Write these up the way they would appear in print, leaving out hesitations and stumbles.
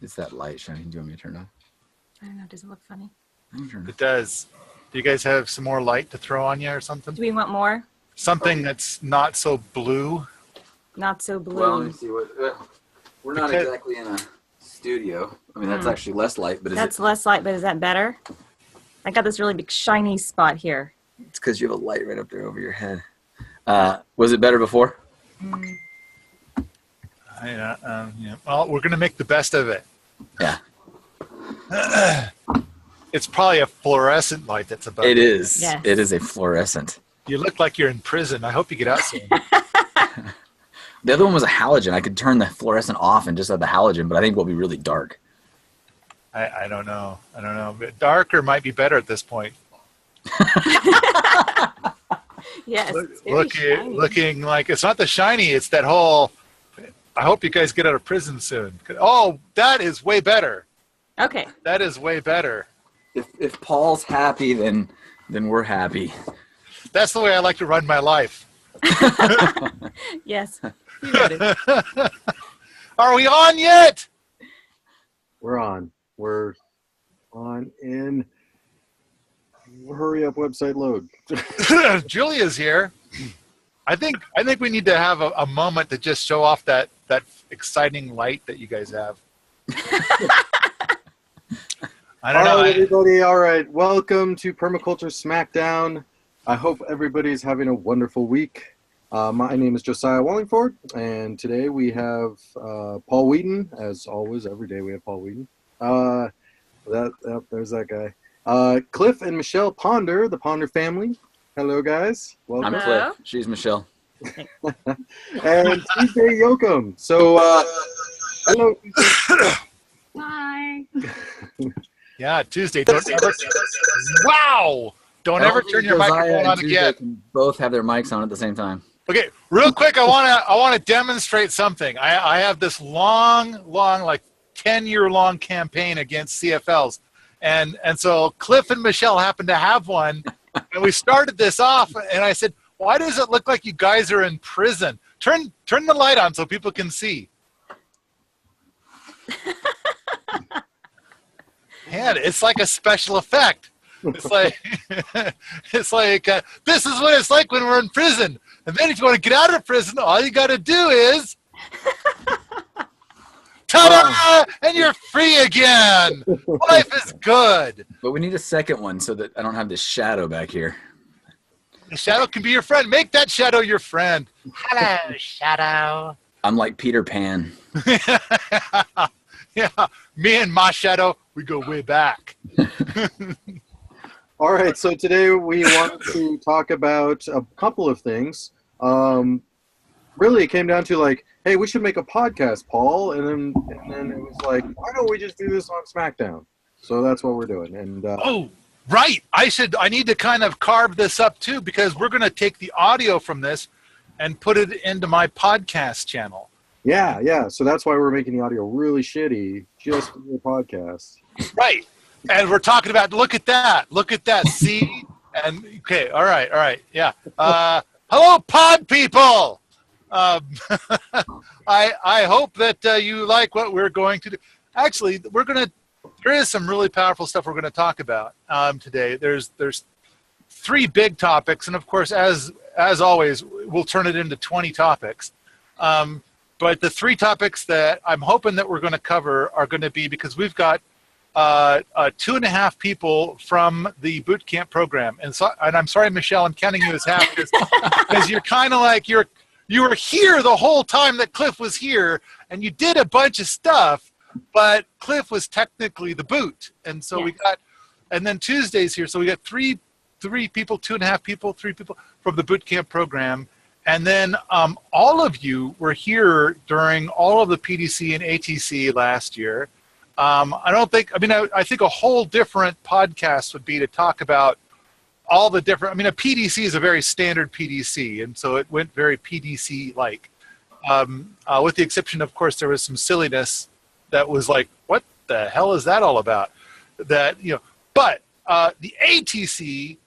It's that light shining. Do you want me to turn it off? I don't know. Does it look funny? It does. Do you guys have some more light to throw on you or something? Do we want more? Something that's not so blue? Not so blue. Well, let me see what. We're not exactly in a studio. I mean, that's actually less light, but that's less light, but is that better? I got this really big shiny spot here. It's because you have a light right up there over your head. Was it better before? Yeah. Well, we're going to make the best of it. Yeah. It's probably a fluorescent light that's above. It is. Yes. It is a fluorescent. You look like you're in prison. I hope you get out soon. The other one was a halogen. I could turn the fluorescent off and just have the halogen, but I think it will be really dark. I don't know. But darker might be better at this point. Yes. Looking like it's not the shiny. It's that whole. I hope you guys get out of prison soon. Oh, that is way better. Okay. That is way better. If Paul's happy, then we're happy. That's the way I like to run my life. Yes. Are we on yet? We're on. We're on in. Hurry up, website load. Julia's here. I think we need to have a moment to just show off that exciting light that you guys have. I don't know. All right, everybody. All right. Welcome to Permaculture Smackdown. I hope everybody's having a wonderful week. My name is Josiah Wallingford, and today we have Paul Wheaton. As always, every day we have Paul Wheaton. There's that guy. Cliff and Michelle Ponder, the Ponder family. Hello, guys. Welcome. I'm Cliff. She's Michelle. And TJ Yoakum. So, hello. Hi. Yeah, Tuesday. Don't ever turn your microphone on again. Can both have their mics on at the same time. Okay, real quick, I want to demonstrate something. I have this long, like 10-year-long campaign against CFLs, and so Cliff and Michelle happen to have one, and we started this off, and I said, why does it look like you guys are in prison? Turn the light on so people can see. Man, it's like a special effect. It's like this is what it's like when we're in prison. And then if you want to get out of prison, all you got to do is ta-da! And you're free again. Life is good. But we need a second one so that I don't have this shadow back here. The shadow can be your friend. Make that shadow your friend. Hello, shadow. I'm like Peter Pan. Yeah, me and my shadow, we go way back. All right, so today we want to talk about a couple of things. Really, it came down to like, hey, we should make a podcast, Paul, and then it was like, why don't we just do this on Smackdown? So that's what we're doing. And oh, right. I need to kind of carve this up too, because we're going to take the audio from this and put it into my podcast channel. Yeah. So that's why we're making the audio really shitty, just for the podcast. Right. And we're talking about, look at that, see? And, okay, all right, yeah. Hello, pod people! I hope that you like what we're going to do. Actually, there is some really powerful stuff we're going to talk about today. There's 3 big topics, and of course, as always, we'll turn it into 20 topics. But the 3 topics that I'm hoping that we're going to cover are going to be, because we've got 2.5 people from the boot camp program, and I'm sorry, Michelle, I'm counting you as half because you're kind of like you were here the whole time that Cliff was here, and you did a bunch of stuff, but Cliff was technically the boot, and so we got, and then Tuesday's here, so we got three people, 2.5 people, 3 people from the boot camp program, and then all of you were here during all of the PDC and ATC last year. I think a whole different podcast would be to talk about all the different, a PDC is a very standard PDC, and so it went very PDC-like. With the exception, of course, there was some silliness that was like, what the hell is that all about? But the ATC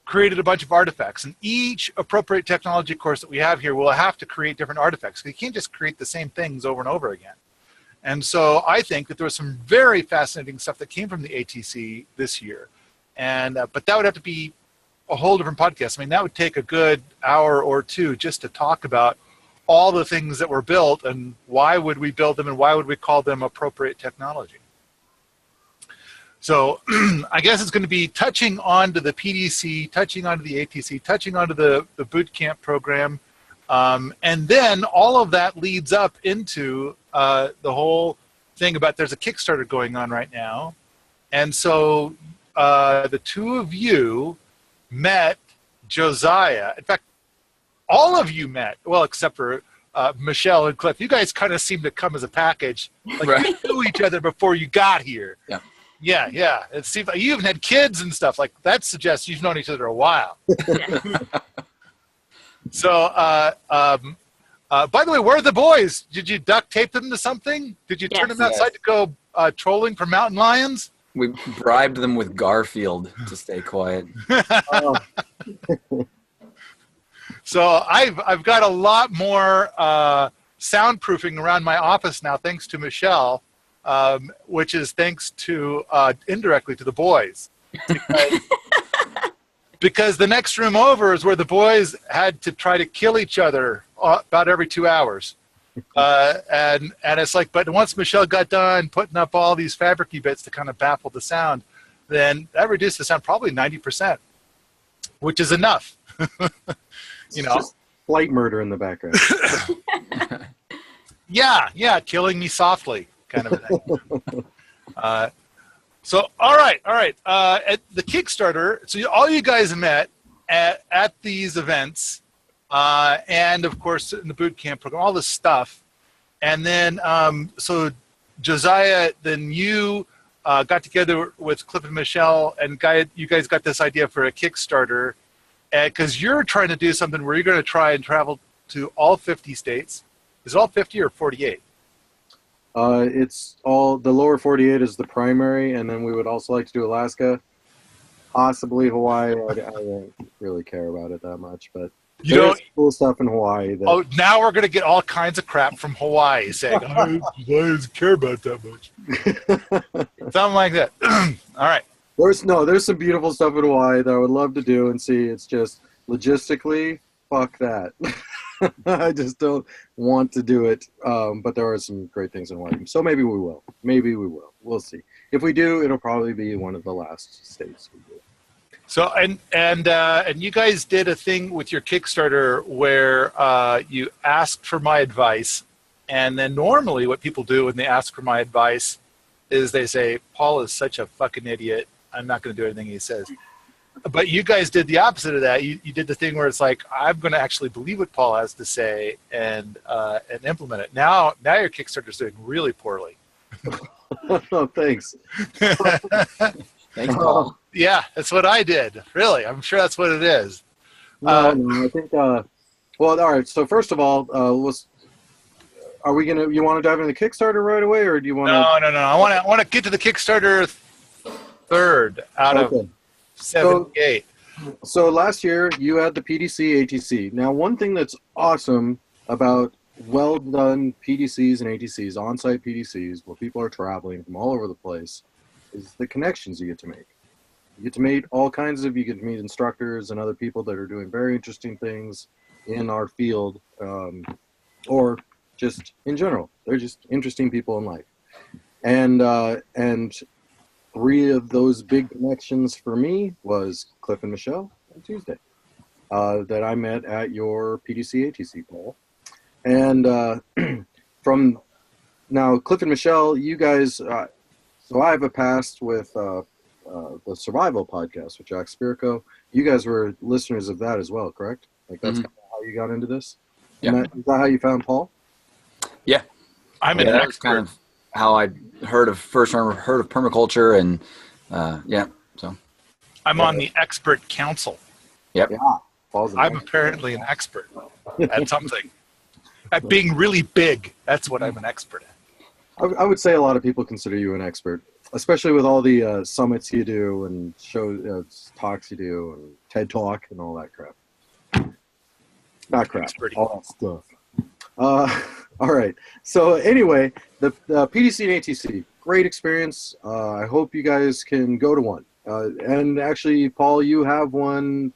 created a bunch of artifacts, and each appropriate technology course that we have here will have to create different artifacts. You can't just create the same things over and over again. And so I think that there was some very fascinating stuff that came from the ATC this year. And but that would have to be a whole different podcast. I mean, that would take a good hour or two just to talk about all the things that were built and why would we build them and why would we call them appropriate technology. So I guess it's going to be touching onto the PDC, touching onto the ATC, touching onto the boot camp program. And then all of that leads up into the whole thing about there's a Kickstarter going on right now. And so the two of you met Josiah. In fact, all of you met, well, except for Michelle and Cliff. You guys kind of seem to come as a package. Like Right. you knew each other before you got here. Yeah. Yeah. It seems like you even had kids and stuff. Like that suggests you've known each other a while. So, by the way, where are the boys? Did you duct tape them to something? Did you turn Yes. them outside to go trolling for mountain lions? We bribed them with Garfield to stay quiet. Oh, So I've got a lot more soundproofing around my office now, thanks to Michelle, which is thanks to indirectly to the boys, because the next room over is where the boys had to try to kill each other about every 2 hours. And it's like, but once Michelle got done putting up all these fabricy bits to kind of baffle the sound, then that reduced the sound probably 90%, which is enough. You know, just light murder in the background. yeah, killing me softly kind of a thing. So, all right. At the Kickstarter, so all you guys met at these events, and of course in the boot camp program, all this stuff. And then, so Josiah, then you got together with Cliff and Michelle, and you guys got this idea for a Kickstarter, because you're trying to do something where you're going to try and travel to all 50 states. Is it all 50 or 48? It's all the lower 48 is the primary, and then we would also like to do Alaska, possibly Hawaii. I don't really care about it that much, but You there's don't. cool stuff in Hawaii. That, Oh, now we're going to get all kinds of crap from Hawaii saying, I don't care about that much. Something like that. All right. there's some beautiful stuff in Hawaii that I would love to do and see. It's just logistically, fuck that. I just don't want to do it. But there are some great things in Hawaii, so maybe we will. We'll see. If we do, it'll probably be one of the last states we do. So, and you guys did a thing with your Kickstarter where you asked for my advice. And then normally what people do when they ask for my advice is they say, Paul is such a fucking idiot. I'm not going to do anything he says. But you guys did the opposite of that. You did the thing where it's like, I'm going to actually believe what Paul has to say and implement it. Now your Kickstarter's doing really poorly. Oh, thanks. Thanks, Paul. Yeah, that's what I did. Really, I'm sure that's what it is. No, I think. Well, all right. So first of all, are we gonna? You want to dive into the Kickstarter right away, or do you want to? No. I want to get to the Kickstarter third out of 78. So last year you had the PDC ATC. Now, one thing that's awesome about well done PDCs and ATCs, on-site PDCs, where people are traveling from all over the place, is the connections you get to make. You get to meet you get to meet instructors and other people that are doing very interesting things in our field, or just in general. They're just interesting people in life. And three of those big connections for me was Cliff and Michelle on Tuesday, that I met at your PDC ATC, Paul. And from now, Cliff and Michelle, you guys, so I have a past with the Survival podcast with Jack Spirko. You guys were listeners of that as well, correct? Like that's kind of how you got into this? Yeah. Is that how you found Paul? Yeah. I'm an That was expert. kind of how I heard of permaculture, and so I'm on the expert council. yep. Yeah. Paul's an I'm expert. apparently an expert at something. At being really big. That's what I'm an expert at. I would say a lot of people consider you an expert, especially with all the summits you do and talks you do and TED Talk and all that crap. Not crap, Experty. all that stuff. All right. So anyway, the PDC and ATC, great experience. I hope you guys can go to one. And actually, Paul, you have one.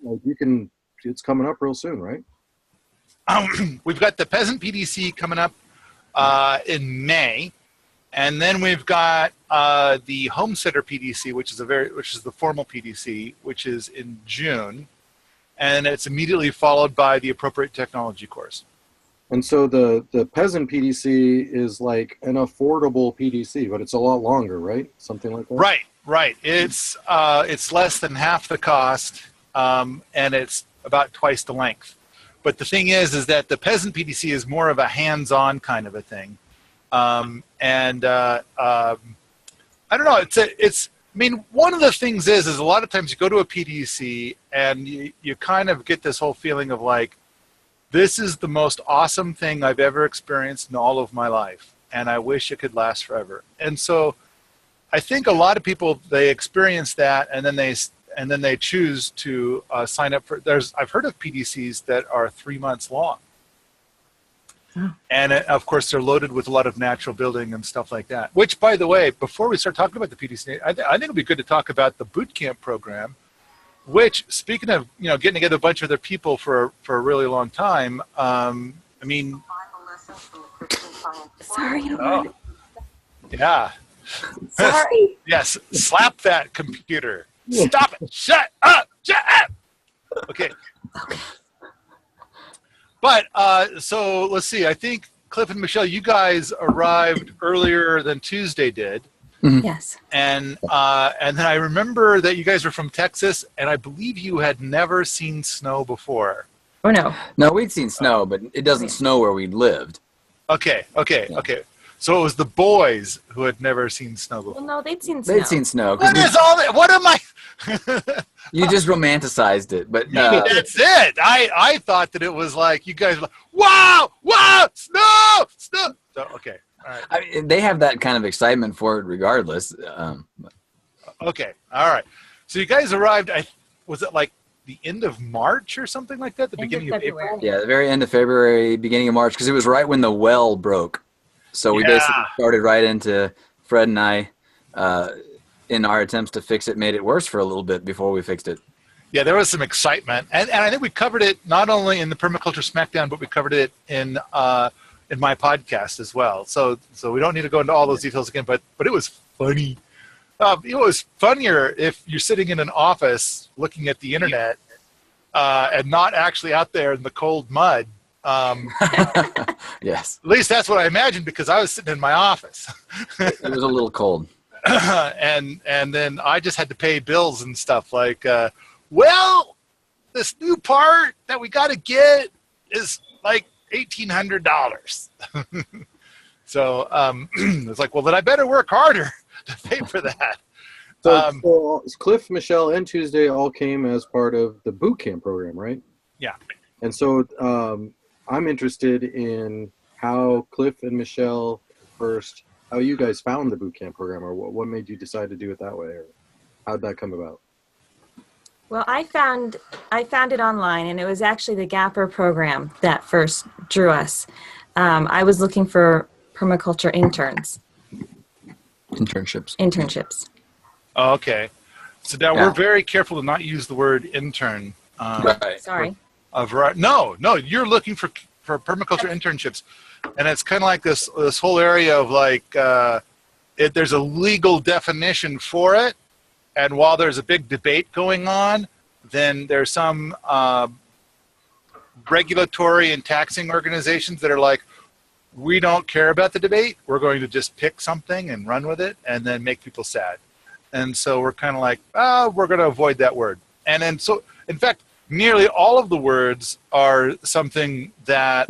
Like you can. It's coming up real soon, right? We've got the Peasant PDC coming up in May, and then we've got the Homesteader PDC, which is the formal PDC, which is in June, and it's immediately followed by the appropriate technology course. And so the Peasant PDC is like an affordable PDC, but it's a lot longer, right? Something like that. Right. It's less than half the cost, and it's about twice the length. But the thing is that the Peasant PDC is more of a hands-on kind of a thing, I don't know. I mean, one of the things is a lot of times you go to a PDC and you kind of get this whole feeling of like, this is the most awesome thing I've ever experienced in all of my life, and I wish it could last forever. And so, I think a lot of people, they experience that, and then they choose to sign up for. I've heard of PDCs that are 3 months long, and of course they're loaded with a lot of natural building and stuff like that. Which, by the way, before we start talking about the PDC, I think it'd be good to talk about the boot camp program. Which, speaking of getting together a bunch of other people for a really long time, I mean, Sorry. oh, yeah. Sorry. Yes, slap that computer. Stop it. Shut up. Shut up. Okay. But, so let's see. I think, Cliff and Michelle, you guys arrived earlier than Tuesday did. Mm-hmm. Yes. And then I remember that you guys were from Texas, and I believe you had never seen snow before. Oh, no. No, we'd seen snow, but it doesn't snow where we lived. Okay. So it was the boys who had never seen snow before. Well, no, they'd seen snow. They'd seen snow. What is all that? What am I? You just romanticized it, but Maybe that's it. I thought that it was like you guys were like, wow, snow. So, okay. All right. I mean, they have that kind of excitement for it regardless. Okay. All right. So you guys arrived, was it like the end of March or something like that? The beginning of April? Yeah, the very end of February, beginning of March, because it was right when the well broke. So we basically started right into Fred and I, in our attempts to fix it, made it worse for a little bit before we fixed it. Yeah, there was some excitement. And I think we covered it not only in the Permaculture Smackdown, but we covered it in my podcast as well. So we don't need to go into all those details again, but it was funny. It was funnier if you're sitting in an office looking at the internet and not actually out there in the cold mud. Yes. At least that's what I imagined because I was sitting in my office. It was a little cold. and then I just had to pay bills and stuff like, well, this new part that we got to get is like $1,800. So it's like, well, then I better work harder to pay for that. So Cliff, Michelle, and Tuesday all came as part of the boot camp program, right? Yeah. And so I'm interested in how Cliff and Michelle first, how you guys found the boot camp program, or what made you decide to do it that way, or how'd that come about? Well, I found it online, and it was actually the Gapper program that first drew us. I was looking for permaculture internships. Oh, okay. So now we're very careful to not use the word intern. Right. Sorry. No, you're looking for permaculture internships. And it's kind of like this whole area of like, there's a legal definition for it. And while there's a big debate going on, then there's some regulatory and taxing organizations that are like, we don't care about the debate. We're going to just pick something and run with it and then make people sad. And so we're kind of like, we're going to avoid that word. And then so, in fact, nearly all of the words are something that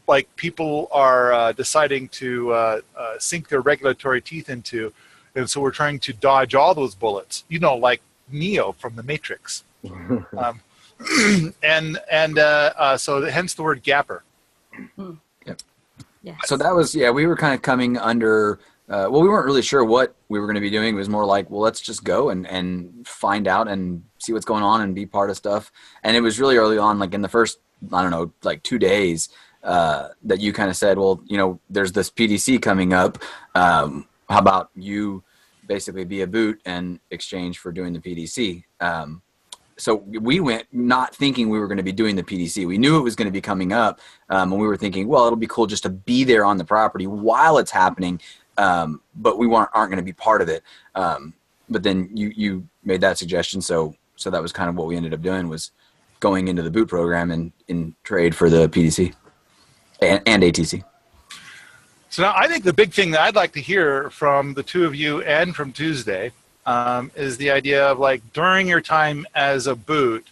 like people are deciding to sink their regulatory teeth into. And so we're trying to dodge all those bullets, like Neo from the Matrix. So hence the word gapper. Yep. Yes. So that was, we were kind of coming under well, we weren't really sure what we were going to be doing. It was more like, well, let's just go and find out and see what's going on and be part of stuff. And it was really early on, like in the first, I don't know, like 2 days, that you kind of said, well, there's this PDC coming up. How about you basically be a boot in exchange for doing the PDC? So we went not thinking we were going to be doing the PDC. We knew it was going to be coming up, and we were thinking, well, it'll be cool just to be there on the property while it's happening, but we aren't going to be part of it. But then you made that suggestion, so that was kind of what we ended up doing, was going into the boot program and in trade for the PDC and ATC. So now I think the big thing that I'd like to hear from the two of you and from Tuesday is the idea of, like, during your time as a boot,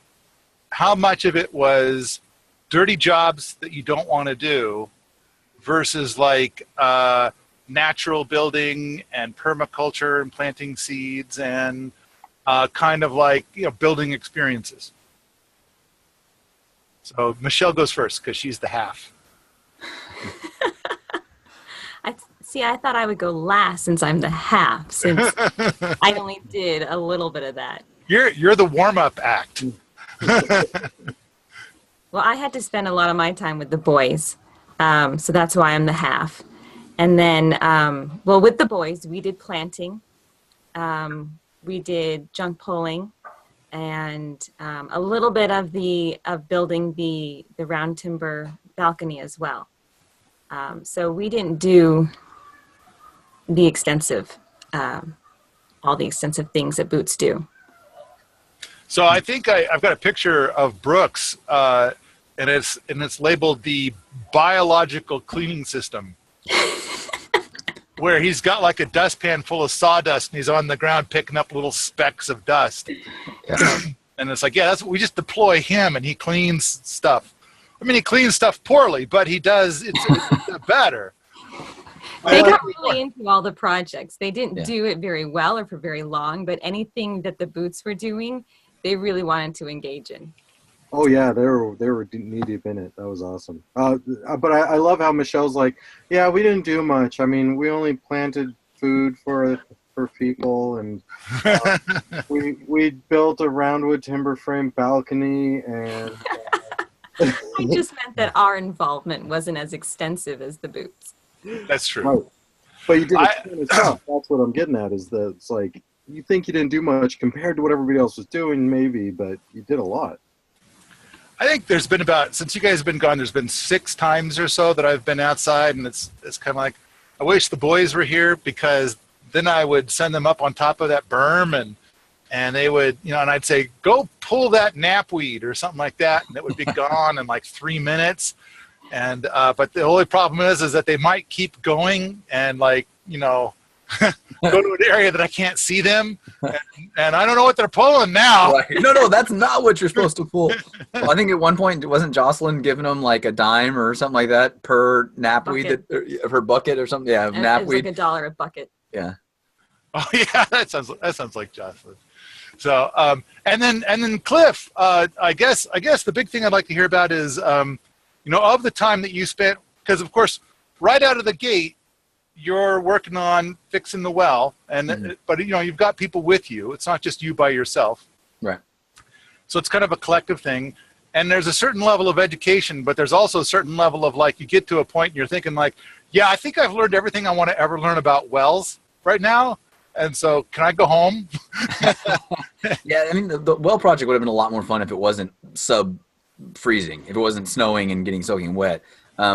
how much of it was dirty jobs that you don't want to do versus like natural building and permaculture and planting seeds and kind of like, building experiences. So Michelle goes first because she's the half. I thought I would go last since I'm the half, since I only did a little bit of that. You're the warm-up act. Well, I had to spend a lot of my time with the boys, so that's why I'm the half. And then, with the boys, we did planting, we did junk pulling, and a little bit of building the round timber balcony as well. So we didn't do the extensive, all the extensive things that boots do. So I think I've got a picture of Brooks, and it's labeled the biological cleaning system, where he's got like a dustpan full of sawdust and he's on the ground picking up little specks of dust. Yeah. And it's like, we just deploy him and he cleans stuff. I mean, he cleans stuff poorly, but he does, it's better. They got really into all the projects. They didn't do it very well or for very long, but anything that the boots were doing, they really wanted to engage in. Oh yeah, they were knee deep in it. That was awesome. But I love how Michelle's like, yeah, we didn't do much. I mean, we only planted food for people, and we built a roundwood timber frame balcony, and I just meant that our involvement wasn't as extensive as the boots. That's true. Right. But you did it yourself. That's what I'm getting at, is that it's like, you think you didn't do much compared to what everybody else was doing, maybe, but you did a lot. I think there's been since you guys have been gone, there's been 6 times or so that I've been outside, and it's kind of like, I wish the boys were here, because then I would send them up on top of that berm, and they would, and I'd say, go pull that knapweed or something like that, and it would be gone in like 3 minutes. And but the only problem is that they might keep going and, like, go to an area that I can't see them, and I don't know what they're pulling now. Right. No, that's not what you're supposed to pull. Well, I think at one point, wasn't Jocelyn giving them like a dime or something like that per knapweed, per bucket or something? Yeah, knapweed. It was like $1 a bucket. Yeah. Oh yeah, that sounds like Jocelyn. So and then Cliff, I guess the big thing I'd like to hear about is of the time that you spent, because of course right out of the gate you're working on fixing the well, and but you've got people with you. It's not just you by yourself. Right. So it's kind of a collective thing, and there's a certain level of education, but there's also a certain level of, like, you get to a point and you're thinking like, yeah, I think I've learned everything I want to ever learn about wells right now, and so can I go home? Yeah, I mean, the well project would have been a lot more fun if it wasn't sub-freezing, if it wasn't snowing and getting soaking wet,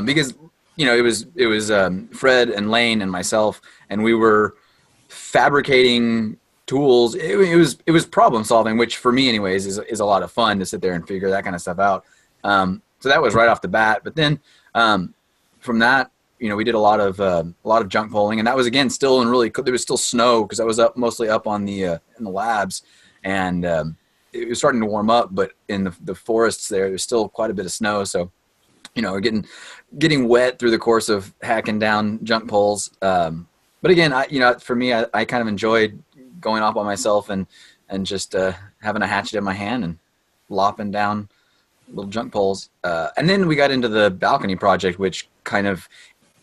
because it was Fred and Lane and myself, and we were fabricating tools. It was problem solving, which for me anyways is a lot of fun to sit there and figure that kind of stuff out. So that was right off the bat. But then from that, we did a lot of junk pulling, and that was again still there was still snow, because I was mostly up on in the labs, and it was starting to warm up, but in the forests there's still quite a bit of snow, so getting wet through the course of hacking down junk poles. But again, for me, I kind of enjoyed going off by myself and just having a hatchet in my hand and lopping down little junk poles. And then we got into the balcony project, which kind of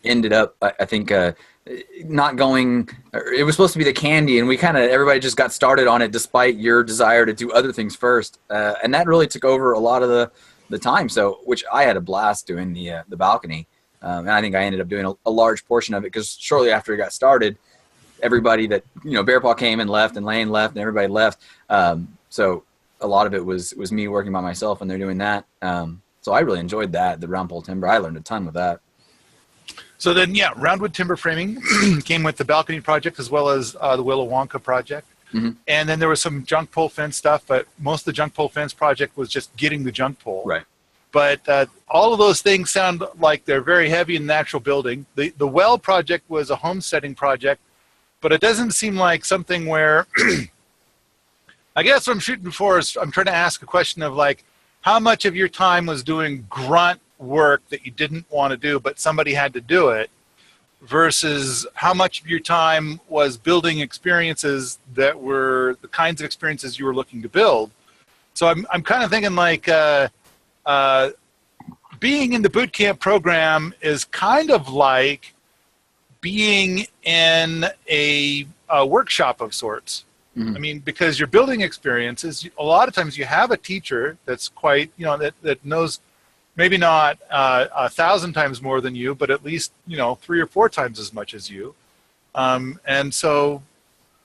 ended up, I think, not going. It was supposed to be the candy, and we kind of everybody just got started on it, despite your desire to do other things first, and that really took over a lot of the time. So, which I had a blast doing the balcony, and I think I ended up doing a large portion of it because shortly after it got started, everybody that Bear Paw came and left, and Lane left, and everybody left. So a lot of it was me working by myself, and they're doing that. So I really enjoyed that, the round pole timber. I learned a ton with that. So then, yeah, roundwood timber framing came with the balcony project as well as the Willow Wonka project. Mm-hmm. And then there was some junk pole fence stuff, but most of the junk pole fence project was just getting the junk pole. Right. But all of those things sound like they're very heavy in natural building. The well project was a homesteading project, but it doesn't seem like something where I guess what I'm shooting for is I'm trying to ask a question of like, how much of your time was doing grunt work that you didn't want to do, but somebody had to do it, versus how much of your time was building experiences that were the kinds of experiences you were looking to build. So I'm kind of thinking like being in the boot camp program is kind of like being in a workshop of sorts. Mm-hmm. I mean, because you're building experiences, a lot of times you have a teacher that's quite, that knows maybe not 1,000 times more than you, but at least, 3 or 4 times as much as you. And so,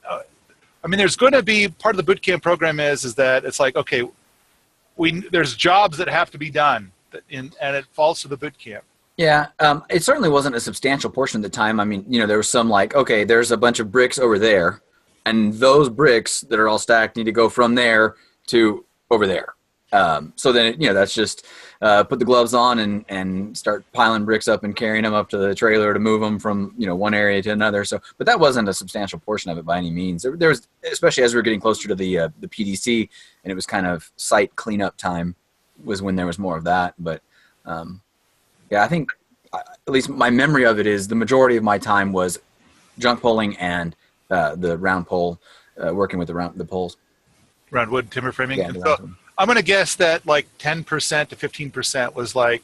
I mean, there's going to be part of the boot camp program is that it's like, okay, there's jobs that have to be done and it falls to the boot camp. Yeah, it certainly wasn't a substantial portion of the time. I mean, there was some like, okay, there's a bunch of bricks over there, and those bricks that are all stacked need to go from there to over there. So then, that's just put the gloves on and start piling bricks up and carrying them up to the trailer to move them from, one area to another. So, but that wasn't a substantial portion of it by any means. There was, especially as we were getting closer to the PDC, and it was kind of site cleanup time was when there was more of that. But yeah, I think at least my memory of it is the majority of my time was junk polling and the round pole, working with the poles. Roundwood timber framing. Yeah, so I'm going to guess that like 10% to 15% was like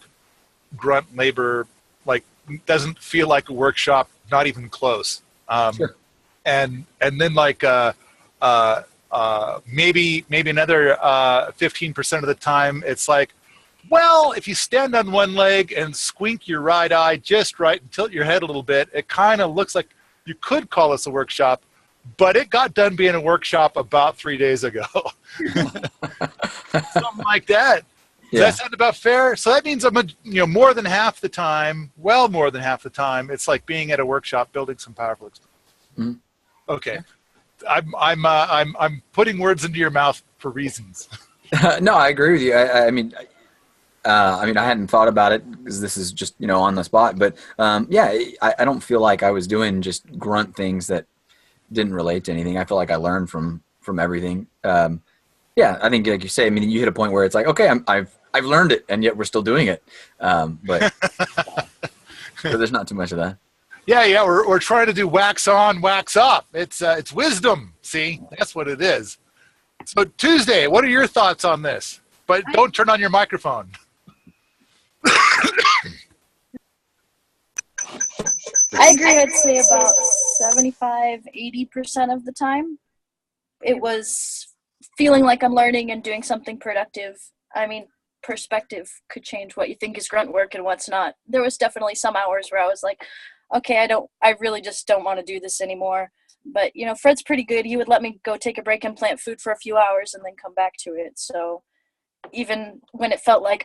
grunt labor, like doesn't feel like a workshop, not even close. Sure. And then like maybe another 15% of the time, it's like, well, if you stand on one leg and squint your right eye just right and tilt your head a little bit, it kind of looks like you could call this a workshop, but it got done being a workshop about 3 days ago. Something like that. Does that sound about fair? So that means more than half the time, more than half the time, it's like being at a workshop building some powerful experience. Mm-hmm. Okay. I'm putting words into your mouth for reasons. No, I agree with you. I mean, I hadn't thought about it because this is just, on the spot, but yeah, I don't feel like I was doing just grunt things that didn't relate to anything. I feel like I learned from everything. Yeah, I think like you say, I mean, you hit a point where it's like, okay, I've learned it, and yet we're still doing it. But so there's not too much of that. Yeah, we're trying to do wax on, wax up. It's wisdom. See, that's what it is. So Tuesday, what are your thoughts on this? But don't turn on your microphone. I agree. I'd say about 75-80% of the time, it was feeling like I'm learning and doing something productive. I mean, perspective could change what you think is grunt work and what's not. There was definitely some hours where I was like, okay, I really just don't want to do this anymore. But, Fred's pretty good. He would let me go take a break and plant food for a few hours and then come back to it. So even when it felt like,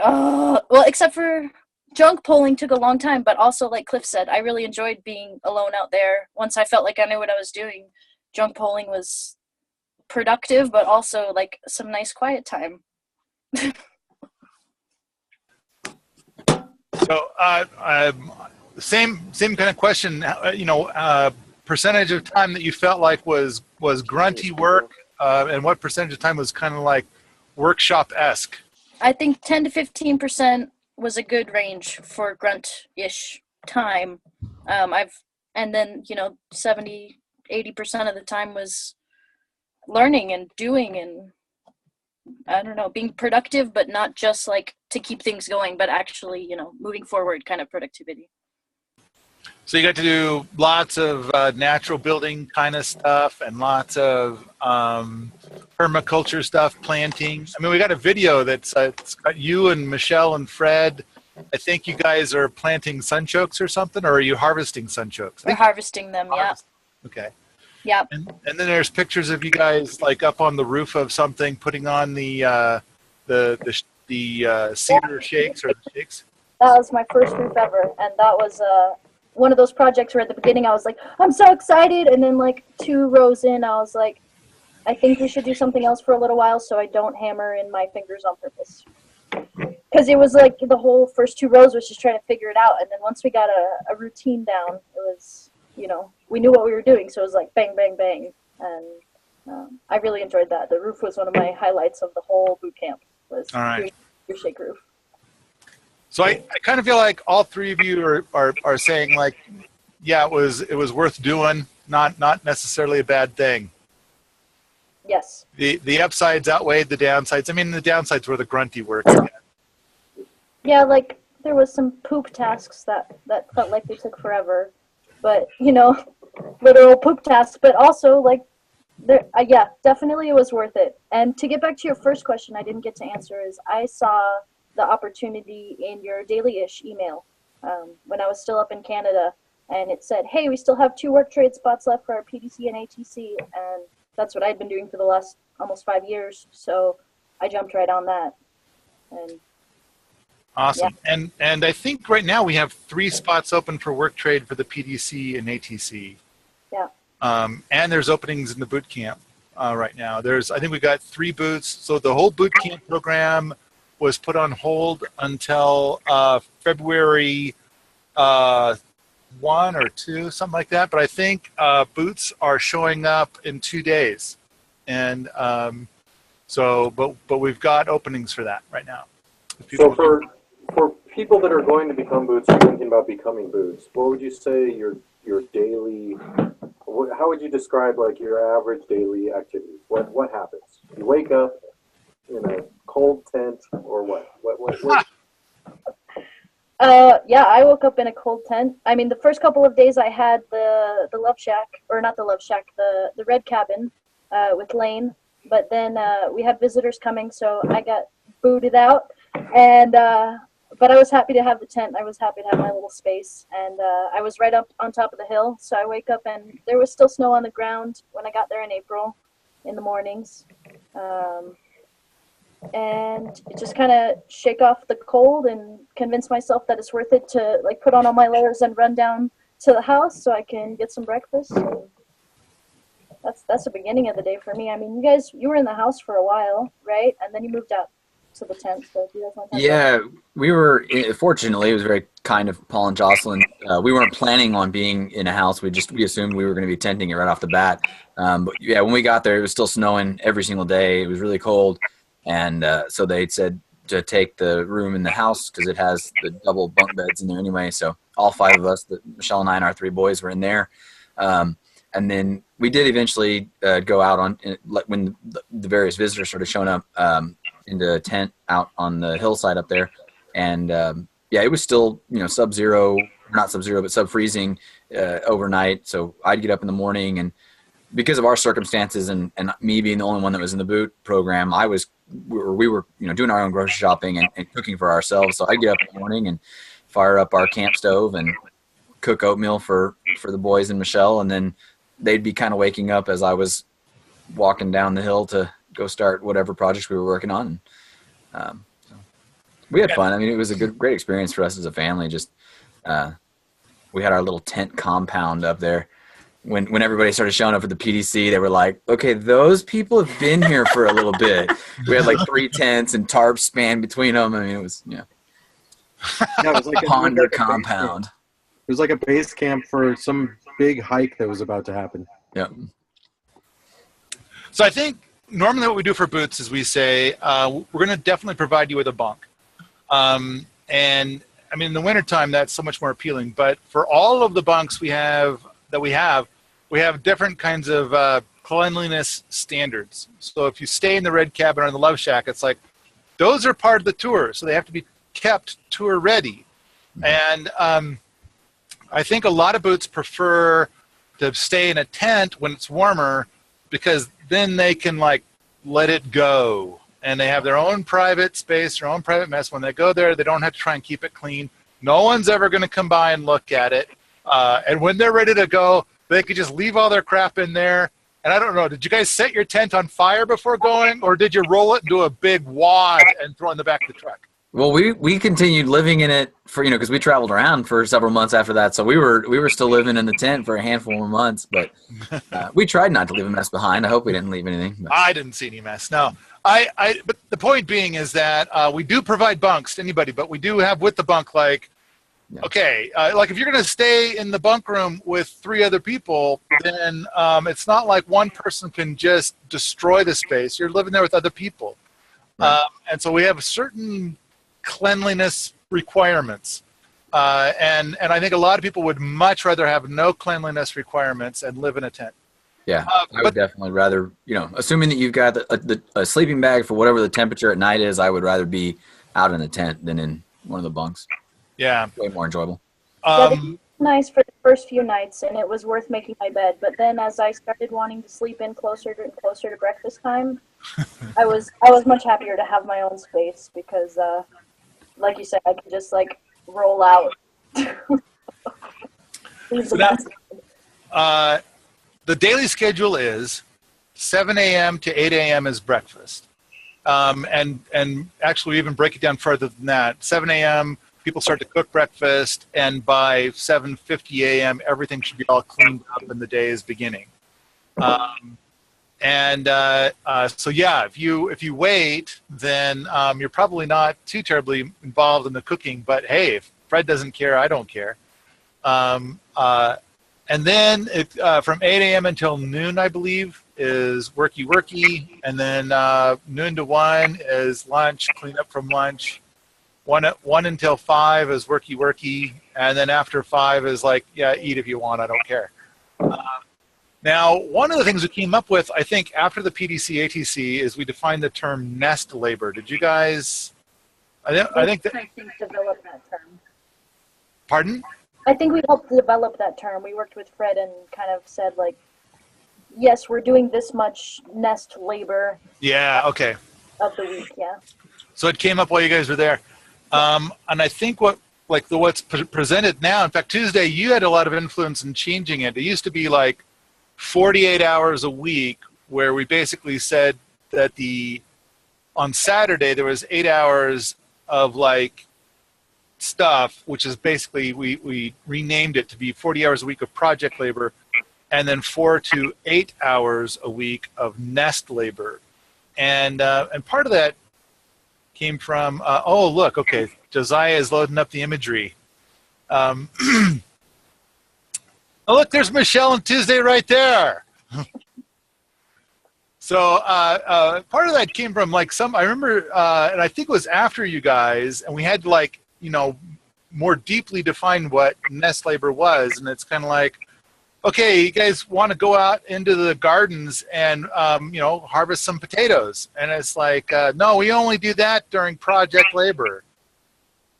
except for junk polling took a long time, but also like Cliff said, I really enjoyed being alone out there. Once I felt like I knew what I was doing, junk polling was productive, but also like some nice quiet time. So same kind of question, percentage of time that you felt like was grunty work, and what percentage of time was kind of like workshop-esque? I think 10 to 15% was a good range for grunt-ish time. And then 70, 80% of the time was learning and doing and I don't know, being productive, but not just like to keep things going, but actually, moving forward kind of productivity. So you got to do lots of natural building kind of stuff and lots of permaculture stuff, planting. I mean, we got a video that's it's got you and Michelle and Fred. I think you guys are planting sunchokes or something, or are you harvesting sunchokes? We're harvesting them, yeah. Okay. Yeah. And then there's pictures of you guys like up on the roof of something, putting on the cedar shakes or the shakes. That was my first roof ever, and that was one of those projects where at the beginning I was like, I'm so excited, and then like 2 rows in, I was like, I think we should do something else for a little while so I don't hammer in my fingers on purpose. Because it was like the whole first 2 rows was just trying to figure it out, and then once we got a routine down, it was, you know, we knew what we were doing, so it was like bang, bang, bang, and I really enjoyed that. The roof was one of my highlights of the whole boot camp, was doing your shake roof. So I kind of feel like all 3 of you are saying like, yeah, it was worth doing, not necessarily a bad thing. Yes. The upsides outweighed the downsides. I mean, the downsides were the grunty work. Yeah, like there was some poop tasks that felt like they took forever, but you know, literal poop tasks. But also like, yeah, definitely it was worth it. And to get back to your first question, I didn't get to answer is I saw the opportunity in your daily-ish email when I was still up in Canada, and it said, hey, we still have 2 work trade spots left for our PDC and ATC, and that's what I'd been doing for the last almost 5 years, so I jumped right on that. And awesome. Yeah. And I think right now we have 3 spots open for work trade for the PDC and ATC. Yeah. And there's openings in the boot camp right now. I think we got 3 booths, so the whole boot camp program was put on hold until February 1 or 2, something like that. But I think booths are showing up in 2 days, and but we've got openings for that right now. So for people that are going to become boots or thinking about becoming boots, what would you say your daily? How would you describe like your average daily activities? What happens? You wake up in a cold tent or what? What? Yeah, I woke up in a cold tent. I mean, the first couple of days I had the love shack, or not the love shack, the red cabin with Lane. But then we had visitors coming, so I got booted out. And but I was happy to have the tent. I was happy to have my little space, and I was right up on top of the hill. So I wake up and there was still snow on the ground when I got there in April, in the mornings. And just kind of shake off the cold and convince myself that it's worth it to like put on all my layers and run down to the house so I can get some breakfast. And that's the beginning of the day for me. I mean, you were in the house for a while, right? And then you moved out to the tent. So do you guys want to talk about that? We were, fortunately, it was very kind of Paul and Jocelyn. We weren't planning on being in a house. We assumed we were going to be tenting it right off the bat. But yeah, when we got there, it was still snowing every single day. It was really cold. And so they said to take the room in the house because it has the double bunk beds in there anyway. So all 5 of us, Michelle and I and our 3 boys, were in there. And then we did eventually go out on when the various visitors started showing up into a tent out on the hillside up there. And yeah, it was still sub-zero, not sub-zero, but sub-freezing overnight. So I'd get up in the morning, and because of our circumstances and me being the only one that was in the boot program, we were doing our own grocery shopping and cooking for ourselves. So I'd get up in the morning and fire up our camp stove and cook oatmeal for the boys and Michelle, and then they'd be kind of waking up as I was walking down the hill to go start whatever projects we were working on. So we had fun. I mean, it was a great experience for us as a family. Just we had our little tent compound up there. When everybody started showing up for the PDC, they were like, okay, those people have been here for a little bit. We had like 3 tents and tarps spanned between them. I mean, it was, Yeah, it was like ponder compound. It was like a base camp for some big hike that was about to happen. Yep. So I think normally what we do for boots is we say, we're going to definitely provide you with a bunk. And I mean, in the wintertime, that's so much more appealing. But for all of the bunks we have, we have different kinds of cleanliness standards. So if you stay in the red cabin or in the love shack, it's like those are part of the tour, so they have to be kept tour ready. And I think a lot of boots prefer to stay in a tent when it's warmer because then they can like let it go and they have their own private space, their own private mess. When they go there, they don't have to try and keep it clean. No one's ever going to come by and look at it. And when they're ready to go, they could just leave all their crap in there. And I don't know, did you guys set your tent on fire before going, or did you roll it into a big wad and throw it in the back of the truck? Well, we continued living in it for, because we traveled around for several months after that. So we were still living in the tent for a handful of months, but we tried not to leave a mess behind. I hope we didn't leave anything. But. I didn't see any mess. No, but the point being is that we do provide bunks to anybody, but we do have with the bunk, like, okay, like if you're going to stay in the bunk room with 3 other people, then it's not like one person can just destroy the space. You're living there with other people. Right. And so we have certain cleanliness requirements. And I think a lot of people would much rather have no cleanliness requirements and live in a tent. Yeah, I would definitely rather, assuming that you've got a sleeping bag for whatever the temperature at night is, I would rather be out in a tent than in one of the bunks. Yeah. Way more enjoyable. It was nice for the first few nights, and it was worth making my bed. But then as I started wanting to sleep in closer to breakfast time, I was much happier to have my own space because, like you said, I could just, like, roll out. The daily schedule is 7 a.m. to 8 a.m. is breakfast. And actually, we even break it down further than that. 7 a.m., people start to cook breakfast, and by 7:50 a.m., everything should be all cleaned up and the day is beginning. So yeah, if you wait, then you're probably not too terribly involved in the cooking. But hey, if Fred doesn't care, I don't care. And then from 8 a.m. until noon, I believe, is worky, and then noon to 1 is lunch, clean up from lunch. 1 until 5 is worky, and then after 5 is like, yeah, eat if you want, I don't care. Now, one of the things we came up with, I think, after the PDC ATC is we defined the term nest labor. Did you guys? I think develop that term. Pardon? I think we helped develop that term. We worked with Fred and kind of said, like, yes, we're doing this much nest labor. Yeah. Okay. Of the week, yeah. So it came up while you guys were there. And I think what's presented now, in fact, Tuesday, you had a lot of influence in changing it. It used to be like 48 hours a week where we basically said that on Saturday there was 8 hours of like stuff, which is basically, we renamed it to be 40 hours a week of project labor, and then 4 to 8 hours a week of nest labor. And part of that came from, oh, look, okay, Josiah is loading up the imagery. Oh, look, there's Michelle and Tuesday right there. So part of that came from, like, I remember, and I think it was after you guys, and we had to, like, more deeply define what nest labor was. And it's kind of like, okay, you guys want to go out into the gardens and, harvest some potatoes. And it's like, no, we only do that during project labor.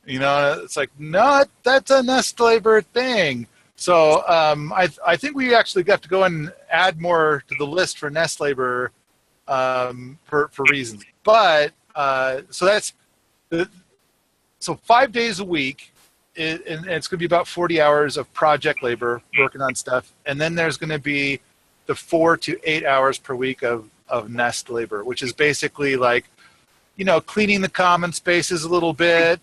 It's like, no, that's a nest labor thing. So I think we actually got to go and add more to the list for nest labor for reasons. But so 5 days a week, and it's going to be about 40 hours of project labor working on stuff. And then there's going to be the 4 to 8 hours per week of nest labor, which is basically like, cleaning the common spaces a little bit,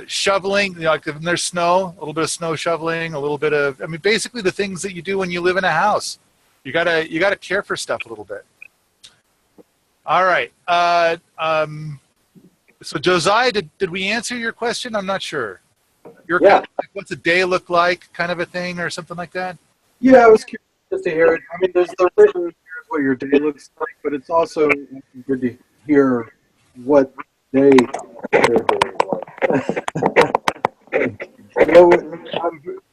shoveling, like if there's snow, a little bit of snow shoveling, a little bit of, basically the things that you do when you live in a house. You gotta care for stuff a little bit. All right. So Josiah, did we answer your question? I'm not sure. Kind of like, what's a day look like, kind of a thing, or something like that? Yeah, I was curious just to hear it. There's the written, here's what your day looks like, but it's also good to hear what their day is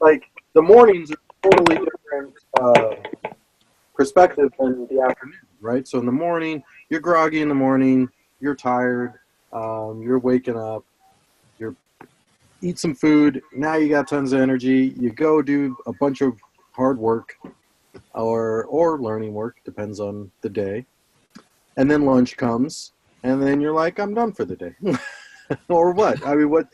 like. Like the mornings are totally different perspective than the afternoon, right? So in the morning, you're groggy in the morning, you're tired. You're waking up, you're eat some food. Now you got tons of energy. You go do a bunch of hard work or learning work, depends on the day. And then lunch comes, and then you're like, I'm done for the day. Or what? I mean, what?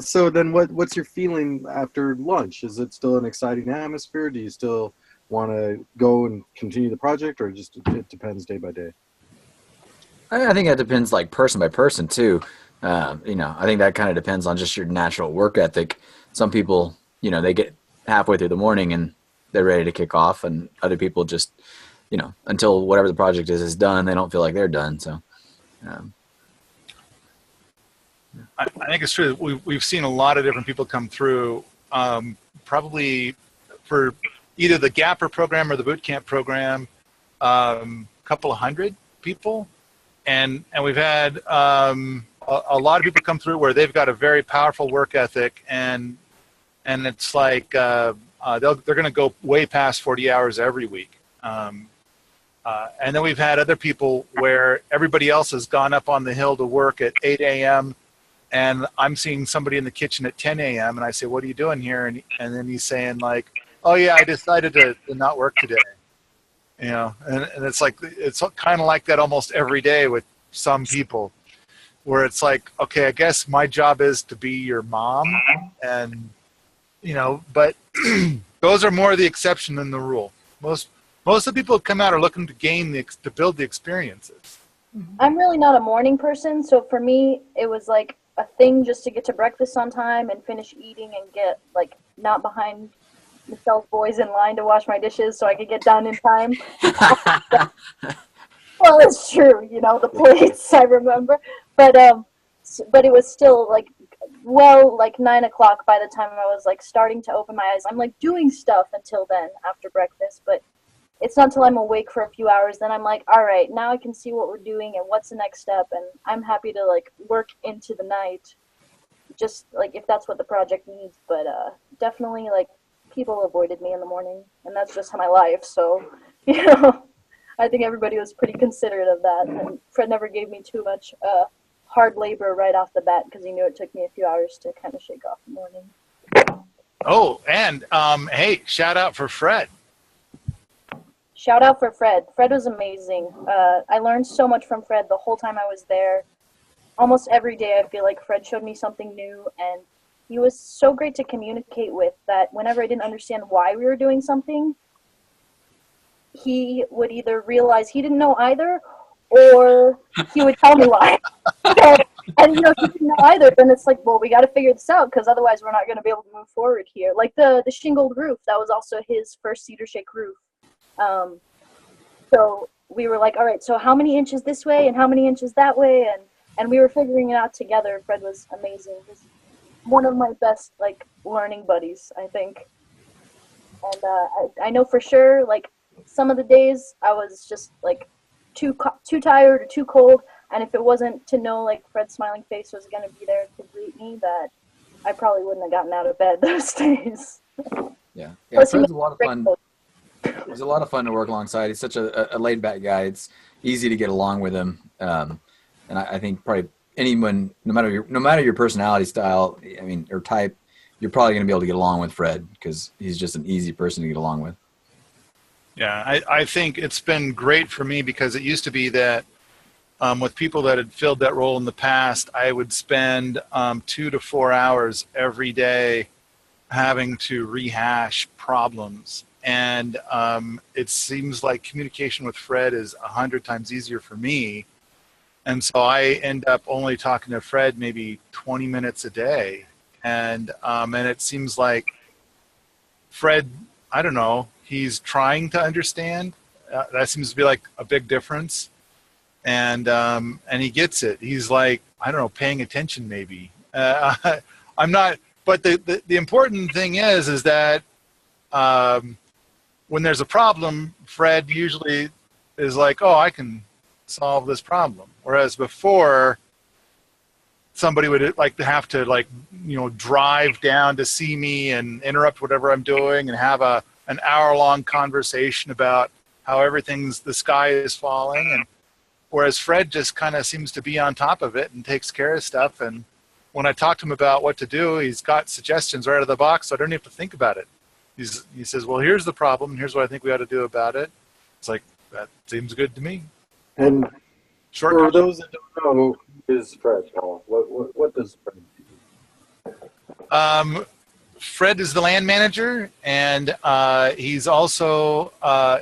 So then, what's your feeling after lunch? Is it still an exciting atmosphere? Do you still want to go and continue the project, or just it depends day by day? I think that depends like person by person too. I think that kind of depends on just your natural work ethic. Some people, they get halfway through the morning and they're ready to kick off, and other people just, until whatever the project is done, they don't feel like they're done. So, I think it's true. We've seen a lot of different people come through, probably for either the Gapper program or the bootcamp program, a couple of hundred people. And we've had a lot of people come through where they've got a very powerful work ethic, and it's like they're going to go way past 40 hours every week. And then we've had other people where everybody else has gone up on the hill to work at 8 a.m. and I'm seeing somebody in the kitchen at 10 a.m. and I say, "What are you doing here?" And then he's saying like, "Oh yeah, I decided to not work today." And it's like, it's kind of like that almost every day with some people, where it's like, okay, I guess my job is to be your mom, and but those are more the exception than the rule. Most of the people who come out are looking to build the experiences. I'm really not a morning person, so for me, it was like a thing just to get to breakfast on time and finish eating and get like not behind Michelle's boys in line to wash my dishes so I could get done in time. Well, it's true, the plates I remember, but it was still like, like 9 o'clock by the time I was like starting to open my eyes. I'm like doing stuff until then after breakfast, but it's not until I'm awake for a few hours then I'm like, all right, now I can see what we're doing and what's the next step, and I'm happy to like work into the night, just like if that's what the project needs. But definitely like people avoided me in the morning, and that's just my life. So I think everybody was pretty considerate of that, and Fred never gave me too much hard labor right off the bat because he knew it took me a few hours to kind of shake off the morning. Oh, and hey, shout out for Fred. Shout out for Fred. Fred was amazing. I learned so much from Fred the whole time I was there. Almost every day I feel like Fred showed me something new, and he was so great to communicate with that whenever I didn't understand why we were doing something, he would either realize he didn't know either, or he would tell me why. And he didn't know either, then it's like, well, we got to figure this out because otherwise we're not going to be able to move forward here. Like the shingled roof, that was also his first cedar shake roof. So we were like, all right, so how many inches this way and how many inches that way? And we were figuring it out together. Fred was amazing. He's one of my best, like, learning buddies, I think. And I know for sure, like, some of the days I was just, like, too tired or too cold. And if it wasn't to know, like, Fred's smiling face was going to be there to greet me, that I probably wouldn't have gotten out of bed those days. Yeah, Fred's a lot of fun. He's a lot of fun to work alongside. He's such a laid-back guy. It's easy to get along with him. And I think probably anyone, no matter your personality style, or type, you're probably going to be able to get along with Fred because he's just an easy person to get along with. Yeah, I think it's been great for me because it used to be that with people that had filled that role in the past, I would spend 2 to 4 hours every day having to rehash problems. And it seems like communication with Fred is 100 times easier for me. And so I end up only talking to Fred maybe 20 minutes a day. And it seems like Fred, I don't know, he's trying to understand. That seems to be like a big difference. And he gets it. He's like, I don't know, paying attention maybe. I'm not, but the important thing is that when there's a problem, Fred usually is like, oh, I can solve this problem. Whereas before, somebody would like to have to drive down to see me and interrupt whatever I'm doing and have an hour-long conversation about how the sky is falling. And whereas Fred just kind of seems to be on top of it and takes care of stuff. And when I talk to him about what to do, he's got suggestions right out of the box, so I don't have to think about it. He says, well, here's the problem, and here's what I think we ought to do about it. It's like, that seems good to me. And Shortcut. for those that don't know, who is Fred? What does Fred do? Fred is the land manager, and he's also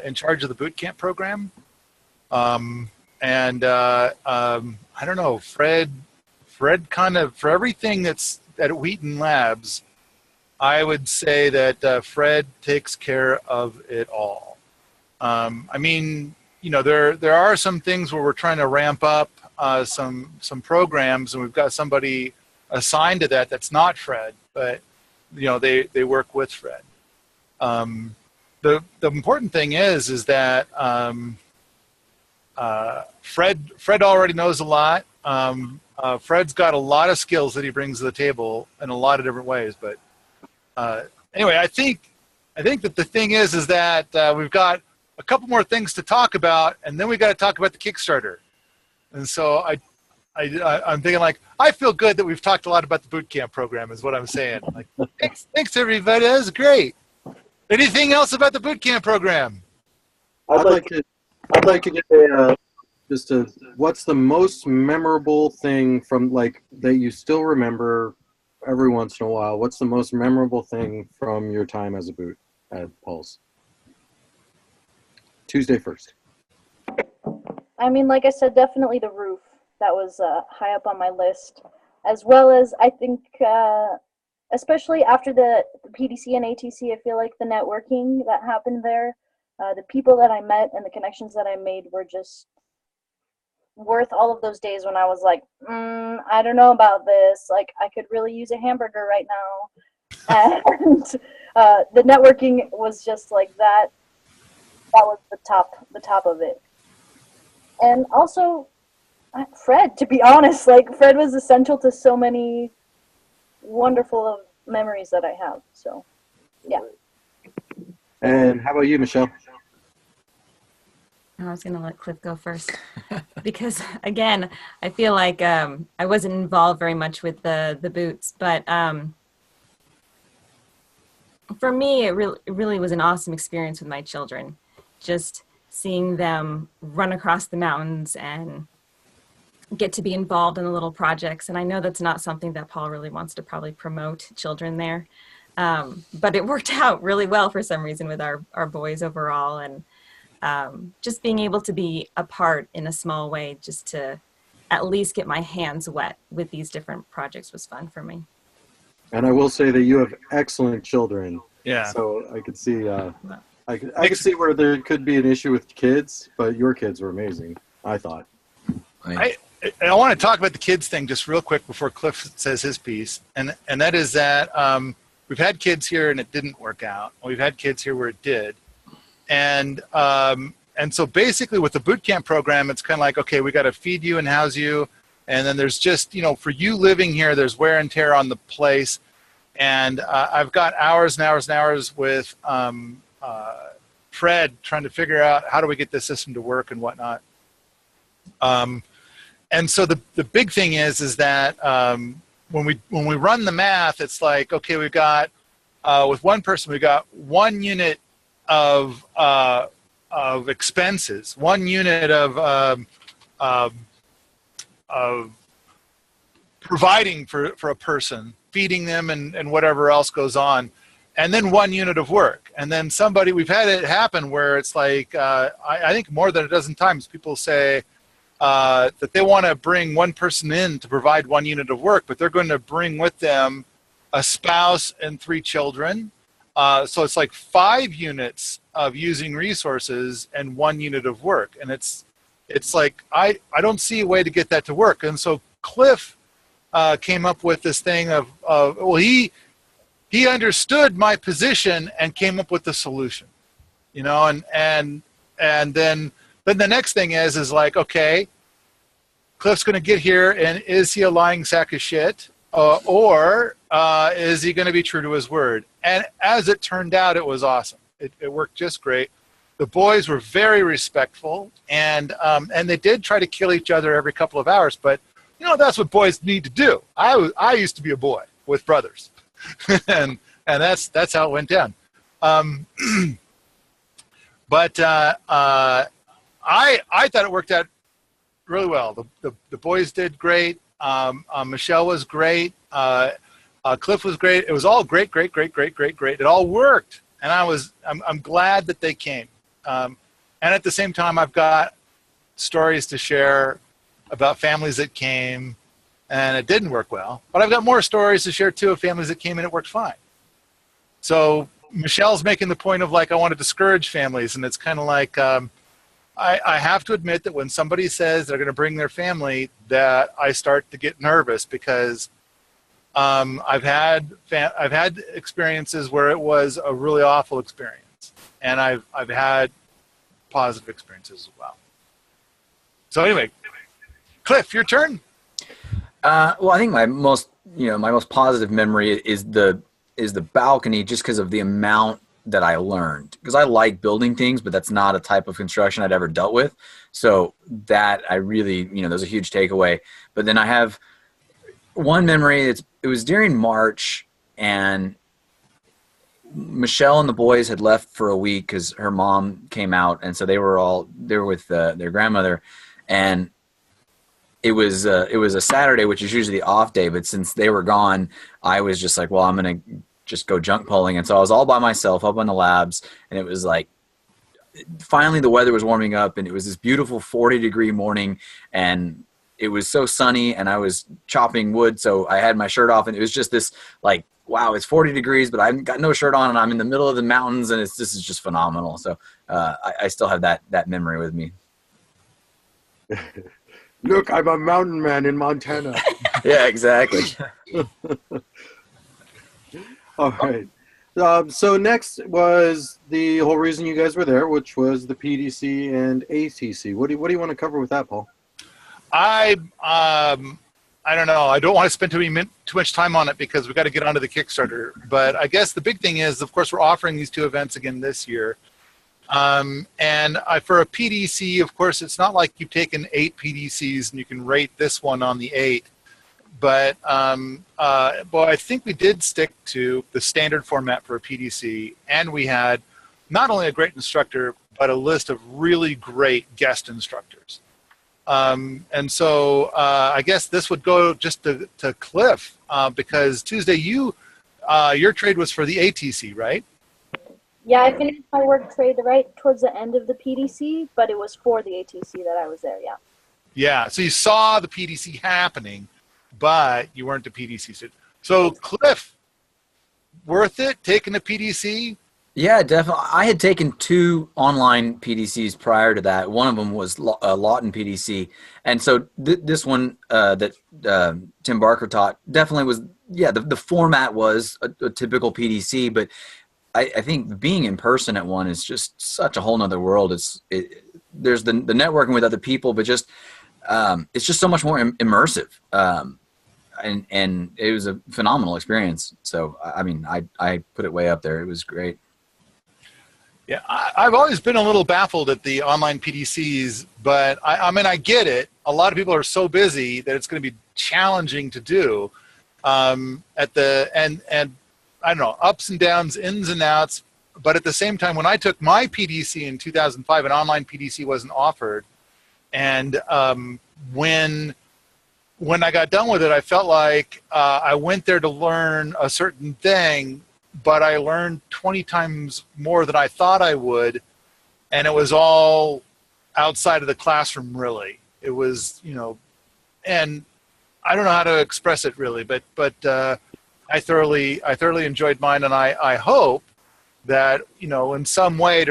in charge of the boot camp program. I don't know, Fred kind of, for everything that's at Wheaton Labs, I would say that Fred takes care of it all. I mean, you know, there are some things where we're trying to ramp up some programs, and we've got somebody assigned to that that's not Fred, but you know, they work with Fred. The important thing is that Fred already knows a lot. Fred's got a lot of skills that he brings to the table in a lot of different ways. But anyway, I think that the thing is that we've got a couple more things to talk about, and then we got to talk about the Kickstarter. And so I'm thinking, like, I feel good that we've talked a lot about the boot camp program, is what I'm saying. Like, thanks everybody. That was great. Anything else about the boot camp program? I'd like to get what's the most memorable thing from, like, that you still remember every once in a while? What's the most memorable thing from your time as a boot at Pulse? Tuesday first. I mean, like I said, definitely the roof. That was high up on my list, as well as I think, especially after the PDC and ATC, I feel like the networking that happened there, the people that I met and the connections that I made were just worth all of those days when I was like, I don't know about this. Like, I could really use a hamburger right now. And the networking was just like that. That was the top of it. And also, Fred, to be honest, like, Fred was essential to so many wonderful memories that I have. So, yeah. And how about you, Michelle? I was going to let Cliff go first because, again, I feel like I wasn't involved very much with the boots, but for me, it really was an awesome experience with my children. Just seeing them run across the mountains and get to be involved in the little projects. And I know that's not something that Paul really wants to probably promote children there. But it worked out really well for some reason with our boys overall. And just being able to be a part in a small way, just to at least get my hands wet with these different projects was fun for me. And I will say that you have excellent children. Yeah. So I could see, I could see where there could be an issue with kids, but your kids were amazing, I thought. I want to talk about the kids thing just real quick before Cliff says his piece, and that is that we've had kids here and it didn't work out. We've had kids here where it did, and so basically with the boot camp program, it's kind of like, okay, we got to feed you and house you, and then there's just, you know, for you living here, there's wear and tear on the place, and I've got hours and hours and hours with Fred trying to figure out how do we get this system to work and whatnot. And so the big thing is that when we run the math, it's like, okay, we've got with one person, we got 1 unit of expenses, 1 unit of providing for a person, feeding them and whatever else goes on, and then 1 unit of work. And then we've had it happen where it's like, I think more than a dozen times people say that they want to bring one person in to provide 1 unit of work, but they're going to bring with them a spouse and 3 children. So it's like 5 units of using resources and 1 unit of work. And it's like, I don't see a way to get that to work. And so Cliff came up with this thing of well, he understood my position and came up with the solution, you know, and then the next thing is like, okay, Cliff's going to get here, and is he a lying sack of shit, or is he going to be true to his word? And as it turned out, it was awesome. It worked just great. The boys were very respectful, and they did try to kill each other every couple of hours, but that's what boys need to do. I used to be a boy with brothers, and that's how it went down. But I thought it worked out really well. The boys did great. Michelle was great. Cliff was great. It was all great. It all worked, and I'm glad that they came. And at the same time, I've got stories to share about families that came and it didn't work well. But I've got more stories to share too of families that came and it worked fine. So Michelle's making the point of like, I want to discourage families, and it's kind of like, I have to admit that when somebody says they're going to bring their family, that I start to get nervous because I've had experiences where it was a really awful experience, and I've had positive experiences as well. So anyway, Cliff, your turn. Well, I think my most positive memory is the balcony, just because of the amount that I learned, because I like building things, but that's not a type of construction I'd ever dealt with. So that I really, there's a huge takeaway. But then I have one memory. It was during March, and Michelle and the boys had left for a week because her mom came out, and so they were with their grandmother, and it was a Saturday, which is usually the off day. But since they were gone, I was just like, well, I'm gonna just go junk pulling. And so I was all by myself up in the labs, and it was like, finally the weather was warming up, and it was this beautiful 40-degree morning, and it was so sunny, and I was chopping wood. So I had my shirt off, and it was just this like, wow, it's 40 degrees, but I've got no shirt on, and I'm in the middle of the mountains, and this is just phenomenal. So I still have that memory with me. Look, I'm a mountain man in Montana. Yeah, exactly. All right. So next was the whole reason you guys were there, which was the PDC and ATC. What do you want to cover with that, Paul? I don't know. I don't want to spend too much time on it because we've got to get onto the Kickstarter. But I guess the big thing is, of course, we're offering these two events again this year. And for a PDC, of course, it's not like you've taken 8 PDCs and you can rate this one on the 8. But I think we did stick to the standard format for a PDC, and we had not only a great instructor, but a list of really great guest instructors. And so I guess this would go just to Cliff, because Tuesday your trade was for the ATC, right? Yeah, I finished my work trade right towards the end of the PDC, but it was for the ATC that I was there, yeah. Yeah, so you saw the PDC happening, but you weren't the PDC student. So Cliff, worth it taking a PDC? Yeah, definitely. I had taken 2 online PDCs prior to that. One of them was Lawton PDC. And so this one that Tim Barker taught definitely was, the format was a typical PDC, but I think being in person at one is just such a whole nother world. There's the networking with other people, but just it's just so much more immersive. And it was a phenomenal experience. So, I mean, I put it way up there. It was great. Yeah, I've always been a little baffled at the online PDCs, but I mean, I get it. A lot of people are so busy that it's going to be challenging to do and I don't know, ups and downs, ins and outs. But at the same time, when I took my PDC in 2005, an online PDC wasn't offered. And when I got done with it, I felt like I went there to learn a certain thing, but I learned 20 times more than I thought I would. And it was all outside of the classroom, really. It was, and I don't know how to express it really, but I thoroughly enjoyed mine. And I hope that, in some way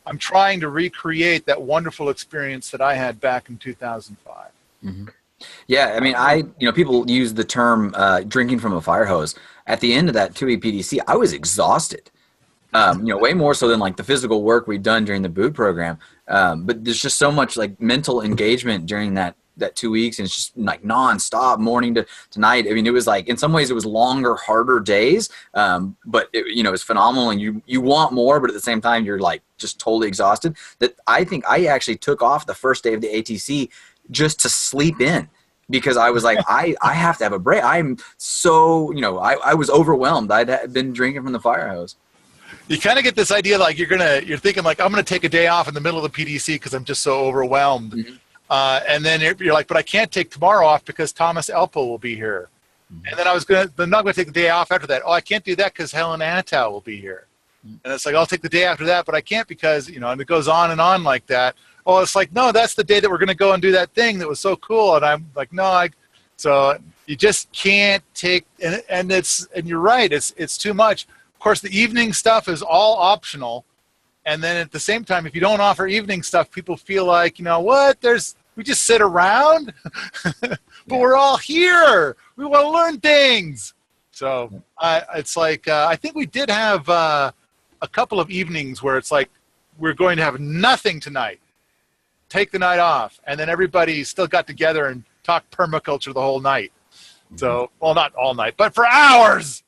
I'm trying to recreate that wonderful experience that I had back in 2005. Mm-hmm. Yeah, I mean, people use the term drinking from a fire hose. At the end of that 2 PDC, I was exhausted, way more so than like the physical work we'd done during the boot program. But there's just so much like mental engagement during that 2 weeks, and it's just like nonstop, morning to night. I mean, it was like, in some ways it was longer, harder days, but it was phenomenal, and you want more, but at the same time you're like just totally exhausted. That I think I actually took off the first day of the ATC just to sleep in. because I was like, I have to have a break. I'm so, I was overwhelmed. I'd been drinking from the fire hose. You kind of get this idea like you're thinking like, I'm going to take a day off in the middle of the PDC because I'm just so overwhelmed. Mm-hmm. And then you're like, but I can't take tomorrow off because Thomas Elpo will be here. Mm-hmm. And then I'm not going to take the day off after that. Oh, I can't do that because Helen Antow will be here. Mm-hmm. And it's like, I'll take the day after that, but I can't because, and it goes on and on like that. Oh, it's like, no, that's the day that we're going to go and do that thing that was so cool. And I'm like, no, so you just can't take, and you're right. It's too much. Of course, the evening stuff is all optional. And then at the same time, if you don't offer evening stuff, people feel like, what? We just sit around, but we're all here. We want to learn things. So it's like, I think we did have a couple of evenings where it's like, we're going to have nothing tonight. Take the night off. And then everybody still got together and talked permaculture the whole night. So, well, not all night, but for hours.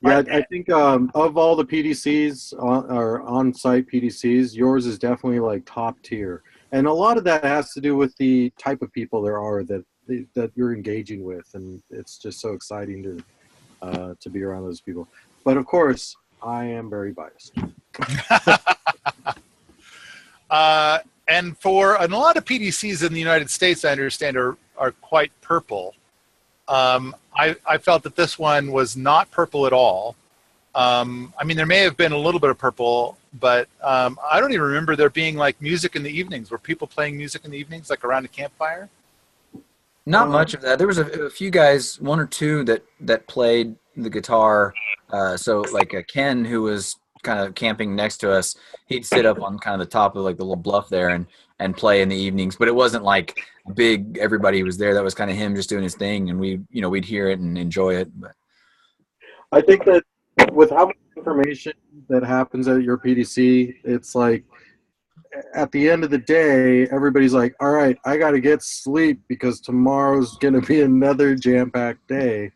Yeah, I think of all the PDCs or on-site PDCs, yours is definitely like top tier, and a lot of that has to do with the type of people there are that you're engaging with, and it's just so exciting to be around those people. But of course, I am very biased. And a lot of PDCs in the United States, I understand, are quite purple. I felt that this one was not purple at all. I mean, there may have been a little bit of purple, but I don't even remember there being like music in the evenings. Were people playing music in the evenings, like around a campfire? Not much of that. There was a few guys, one or two that played the guitar. So like Ken, who was kind of camping next to us, he'd sit up on kind of the top of like the little bluff there and play in the evenings. But it wasn't like big, everybody was there. That was kind of him just doing his thing, and we'd hear it and enjoy it. But I think that with how much information that happens at your PDC, it's like at the end of the day, everybody's like, all right, I got to get sleep because tomorrow's going to be another jam-packed day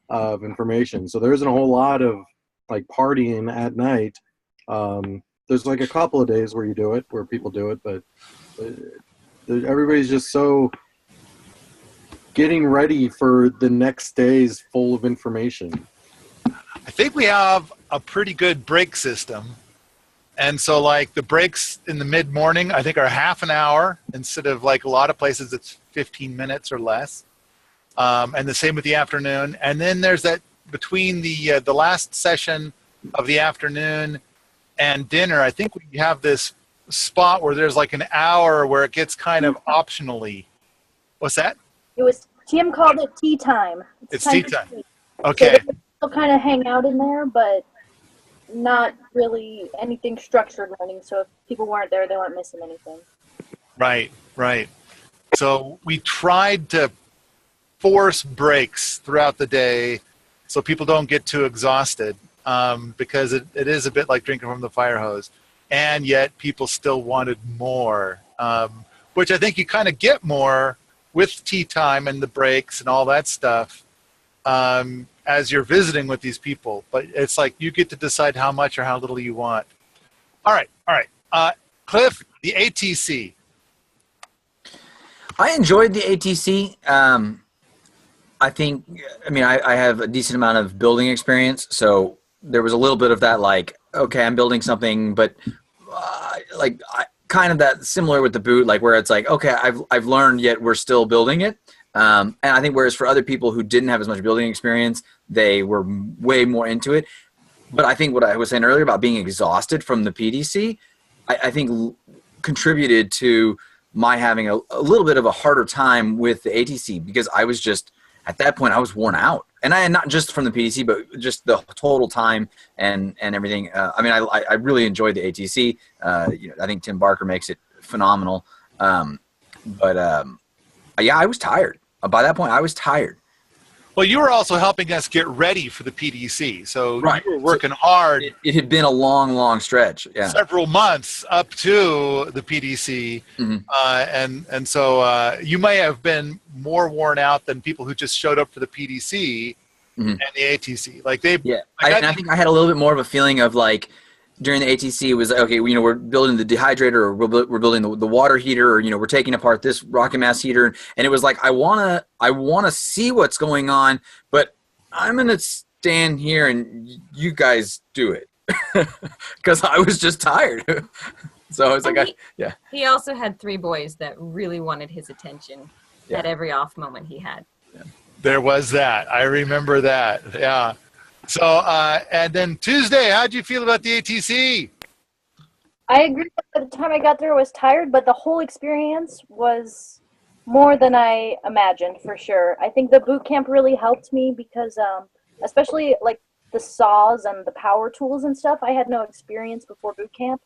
of information. So there isn't a whole lot of like partying at night. There's like a couple of days where people do it, but everybody's just so getting ready for the next days full of information. I think we have a pretty good break system. And so like the breaks in the mid-morning, I think are half an hour instead of like a lot of places it's 15 minutes or less. And the same with the afternoon. And then there's that between the last session of the afternoon and dinner, I think we have this spot where there's like an hour where it gets kind of optionally. What's that? Tim called it tea time. It's tea time. Okay. So they'll kind of hang out in there, but not really anything structured learning. So if people weren't there, they weren't missing anything. Right. So we tried to force breaks throughout the day so people don't get too exhausted, because it is a bit like drinking from the fire hose. And yet people still wanted more, which I think you kind of get more with tea time and the breaks and all that stuff as you're visiting with these people. But it's like you get to decide how much or how little you want. All right. Cliff, the ATC. I enjoyed the ATC. I have a decent amount of building experience, so there was a little bit of that, like, okay, I'm building something, but kind of that similar with the boot, like where it's like, okay, I've learned, yet we're still building it. And I think whereas for other people who didn't have as much building experience, they were way more into it. But I think what I was saying earlier about being exhausted from the PDC, I think contributed to my having a little bit of a harder time with the ATC, because I was just, at that point, I was worn out. And I not just from the PDC, but just the total time and everything. I really enjoyed the ATC. I think Tim Barker makes it phenomenal. Yeah, I was tired. By that point, I was tired. Well, you were also helping us get ready for the PDC. So right. You were working hard. It had been a long, long stretch. Yeah. Several months up to the PDC. Mm-hmm. And so you may have been more worn out than people who just showed up for the PDC mm-hmm. and the ATC. I think I had a little bit more of a feeling of like, during the ATC was, okay, you know, we're building the dehydrator, or we're building the water heater, or, you know, we're taking apart this rocket mass heater. And it was like, I want to see what's going on, but I'm going to stand here and you guys do it. Because I was just tired. So I was like, yeah. He also had 3 boys that really wanted his attention at every off moment he had. Yeah. There was that. I remember that. Yeah. So, and then Tuesday, how'd you feel about the ATC? I agree. By the time I got there, I was tired, but the whole experience was more than I imagined, for sure. I think the boot camp really helped me because, especially like the saws and the power tools and stuff, I had no experience before boot camp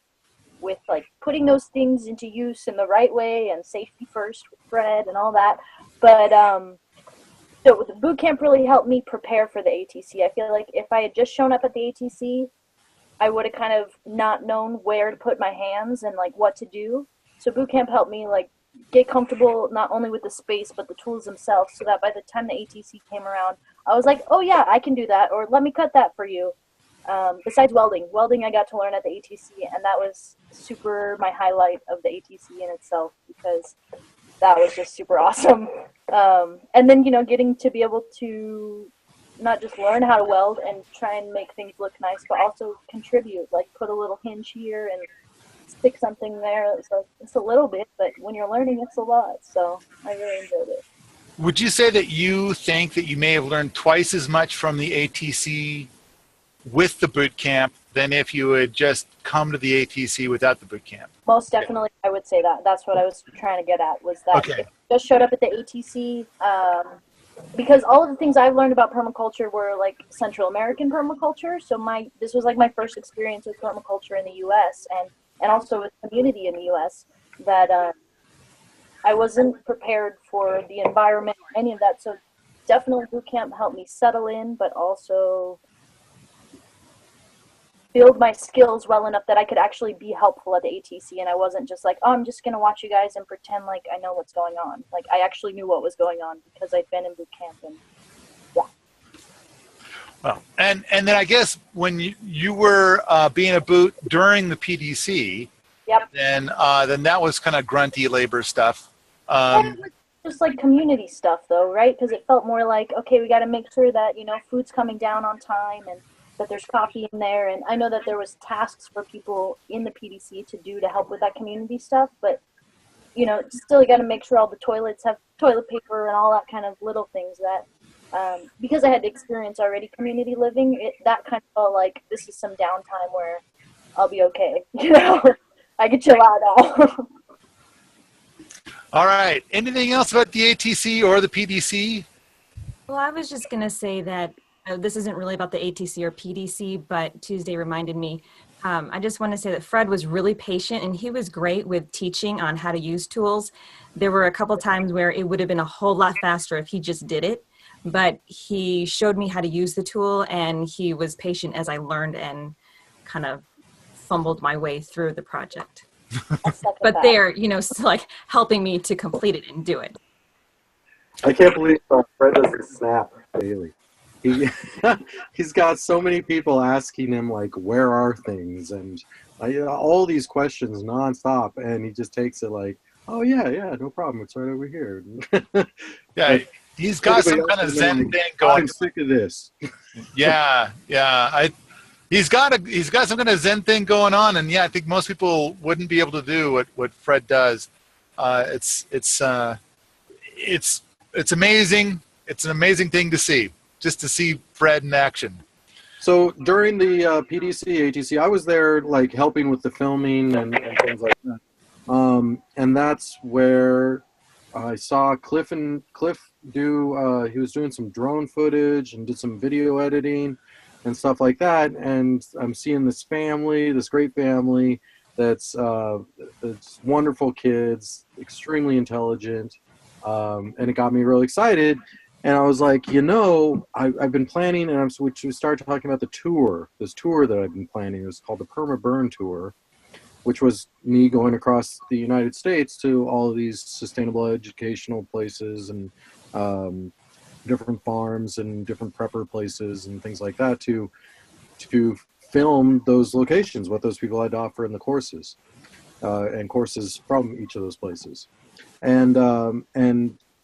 with like putting those things into use in the right way and safety first with Fred and all that. But so the boot camp really helped me prepare for the ATC. I feel like if I had just shown up at the ATC, I would have kind of not known where to put my hands and like what to do. So boot camp helped me like get comfortable not only with the space but the tools themselves, so that by the time the ATC came around, I was like, oh yeah, I can do that, or let me cut that for you. Besides welding I got to learn at the ATC, and that was super my highlight of the ATC in itself, because that was just super awesome. And then, you know, getting to be able to not just learn how to weld and try and make things look nice, but also contribute, like put a little hinge here and stick something there. So it's a little bit, but when you're learning, it's a lot. So I really enjoyed it. Would you say that you think that you may have learned twice as much from the ATC with the boot camp than if you had just come to the ATC without the boot camp? Most definitely, I would say that. That's what I was trying to get at, was that Okay. if I just showed up at the ATC, because all of the things I've learned about permaculture were like Central American permaculture. So this was like my first experience with permaculture in the U.S. and also with community in the U.S. that I wasn't prepared for the environment, any of that. So definitely boot camp helped me settle in, but also build my skills well enough that I could actually be helpful at the ATC, and I wasn't just like, oh, I'm just going to watch you guys and pretend like I know what's going on. Like, I actually knew what was going on because I'd been in boot camp, and yeah. Well, and then I guess when you were being a boot during the PDC, Yep. then that was kind of grunty labor stuff. It was just like community stuff, though, right? Because it felt more like, okay, we got to make sure that, you know, food's coming down on time and that there's coffee in there. And I know that there was tasks for people in the PDC to do to help with that community stuff, but, you know, still you got to make sure all the toilets have toilet paper and all that kind of little things that, because I had experience already community living, that kind of felt like this is some downtime where I'll be okay. You know, I can chill out now. All right. Anything else about the ATC or the PDC? Well, I was just going to say that this isn't really about the ATC or PDC, but Tuesday reminded me. I just want to say that Fred was really patient, and he was great with teaching on how to use tools. There were a couple times where it would have been a whole lot faster if he just did it, but he showed me how to use the tool, and he was patient as I learned and kind of fumbled my way through the project. But they're, you know, like helping me to complete it and do it. I can't believe Fred doesn't snap daily. He's got so many people asking him, like, where are things? And all these questions nonstop. And he just takes it like, oh, yeah, no problem. It's right over here. Yeah, he's got some kind of Zen thing going. I'm sick of this. Yeah. He's got some kind of Zen thing going on. And, yeah, I think most people wouldn't be able to do what Fred does. It's amazing. It's an amazing thing to see. Just to see Fred in action. So during the PDC, ATC, I was there like helping with the filming and things like that. And that's where I saw Cliff do, he was doing some drone footage and did some video editing and stuff like that. And I'm seeing this family, this great family that's wonderful kids, extremely intelligent. And it got me really excited. And I was like, you know, I've been planning, and we started talking about this tour that I've been planning. It was called the Perma Burn Tour, which was me going across the United States to all of these sustainable educational places and different farms and different prepper places and things like that to film those locations, what those people had to offer in the courses, and courses from each of those places. And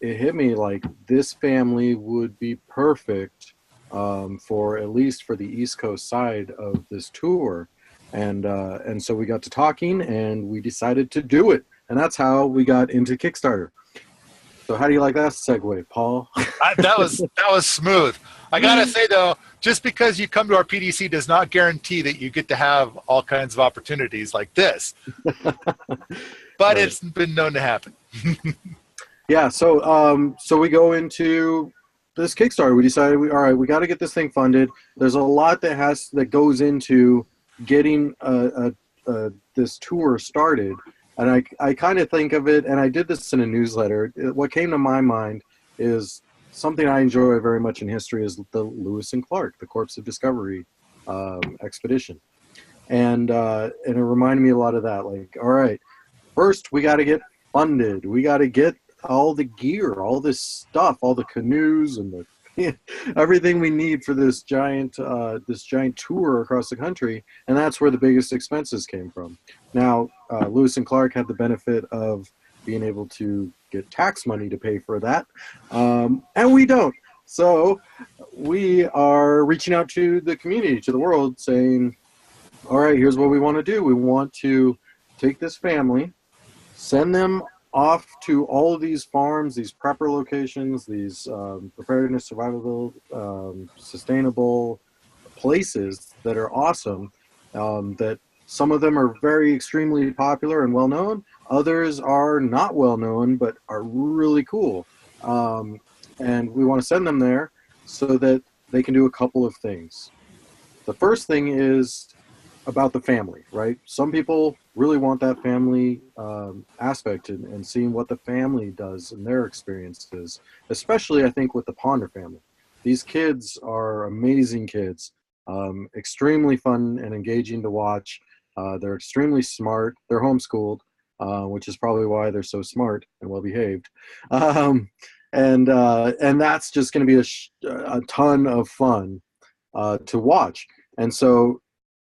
it hit me like this family would be perfect for at least for the East Coast side of this tour. And so we got to talking and we decided to do it. And that's how we got into Kickstarter. So how do you like that segue, Paul? That was smooth. I gotta say though, just because you come to our PDC does not guarantee that you get to have all kinds of opportunities like this. But Right. It's been known to happen. Yeah. So we go into this Kickstarter. We decided, all right, we got to get this thing funded. There's a lot that goes into getting this tour started. And I kind of think of it, and I did this in a newsletter. What came to my mind is something I enjoy very much in history is the Lewis and Clark, the Corpse of Discovery expedition. And it reminded me a lot of that. Like, all right, first we got to get funded. We got to get all the gear, all this stuff, all the canoes and the everything we need for this giant tour across the country, and that's where the biggest expenses came from. Now, Lewis and Clark had the benefit of being able to get tax money to pay for that, and we don't. So we are reaching out to the community, to the world, saying, all right, here's what we want to do. We want to take this family, send them off to all of these farms, these prepper locations, these preparedness, survival, sustainable places that are awesome, that some of them are very extremely popular and well known. Others are not well known, but are really cool. And we want to send them there so that they can do a couple of things. The first thing is about the family, right? Some people really want that family aspect and seeing what the family does in their experiences, especially I think with the Ponder family. These kids are amazing kids, extremely fun and engaging to watch. They're extremely smart. They're homeschooled, which is probably why they're so smart and well behaved. And that's just going to be a ton of fun to watch. And so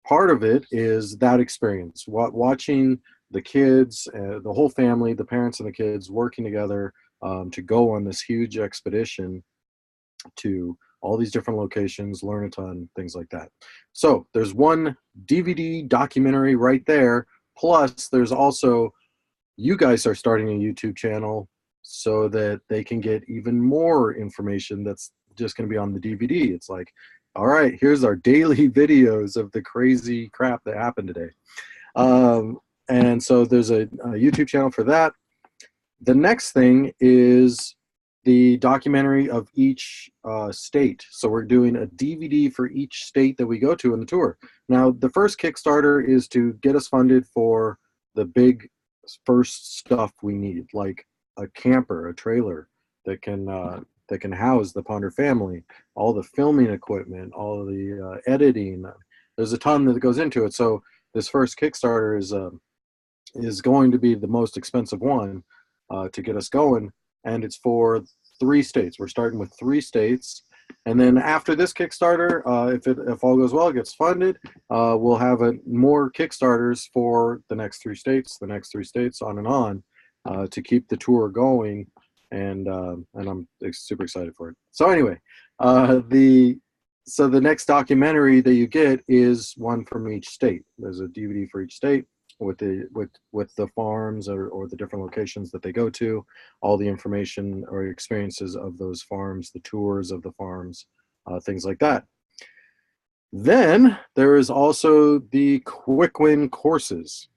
part of it is that experience, watching the kids, the whole family, the parents and the kids working together to go on this huge expedition to all these different locations, learn a ton, things like that. So there's one DVD documentary right there. Plus there's also, you guys are starting a YouTube channel so that they can get even more information that's just going to be on the DVD. It's like, all right, here's our daily videos of the crazy crap that happened today. And so there's a YouTube channel for that. The next thing is the documentary of each state. So we're doing a DVD for each state that we go to in the tour. Now, the first Kickstarter is to get us funded for the big first stuff we need, like a camper, a trailer that can house the Ponder family, all the filming equipment, all the editing. There's a ton that goes into it. So this first Kickstarter is going to be the most expensive one to get us going, and it's for 3 states. We're starting with 3 states, and then after this Kickstarter, if all goes well, it gets funded. We'll have more Kickstarters for the next 3 states, on and on, to keep the tour going. And I'm super excited for it. So anyway, the next documentary that you get is one from each state. There's a DVD for each state with the farms or the different locations that they go to, all the information or experiences of those farms, the tours of the farms, things like that. Then there is also the quick win courses.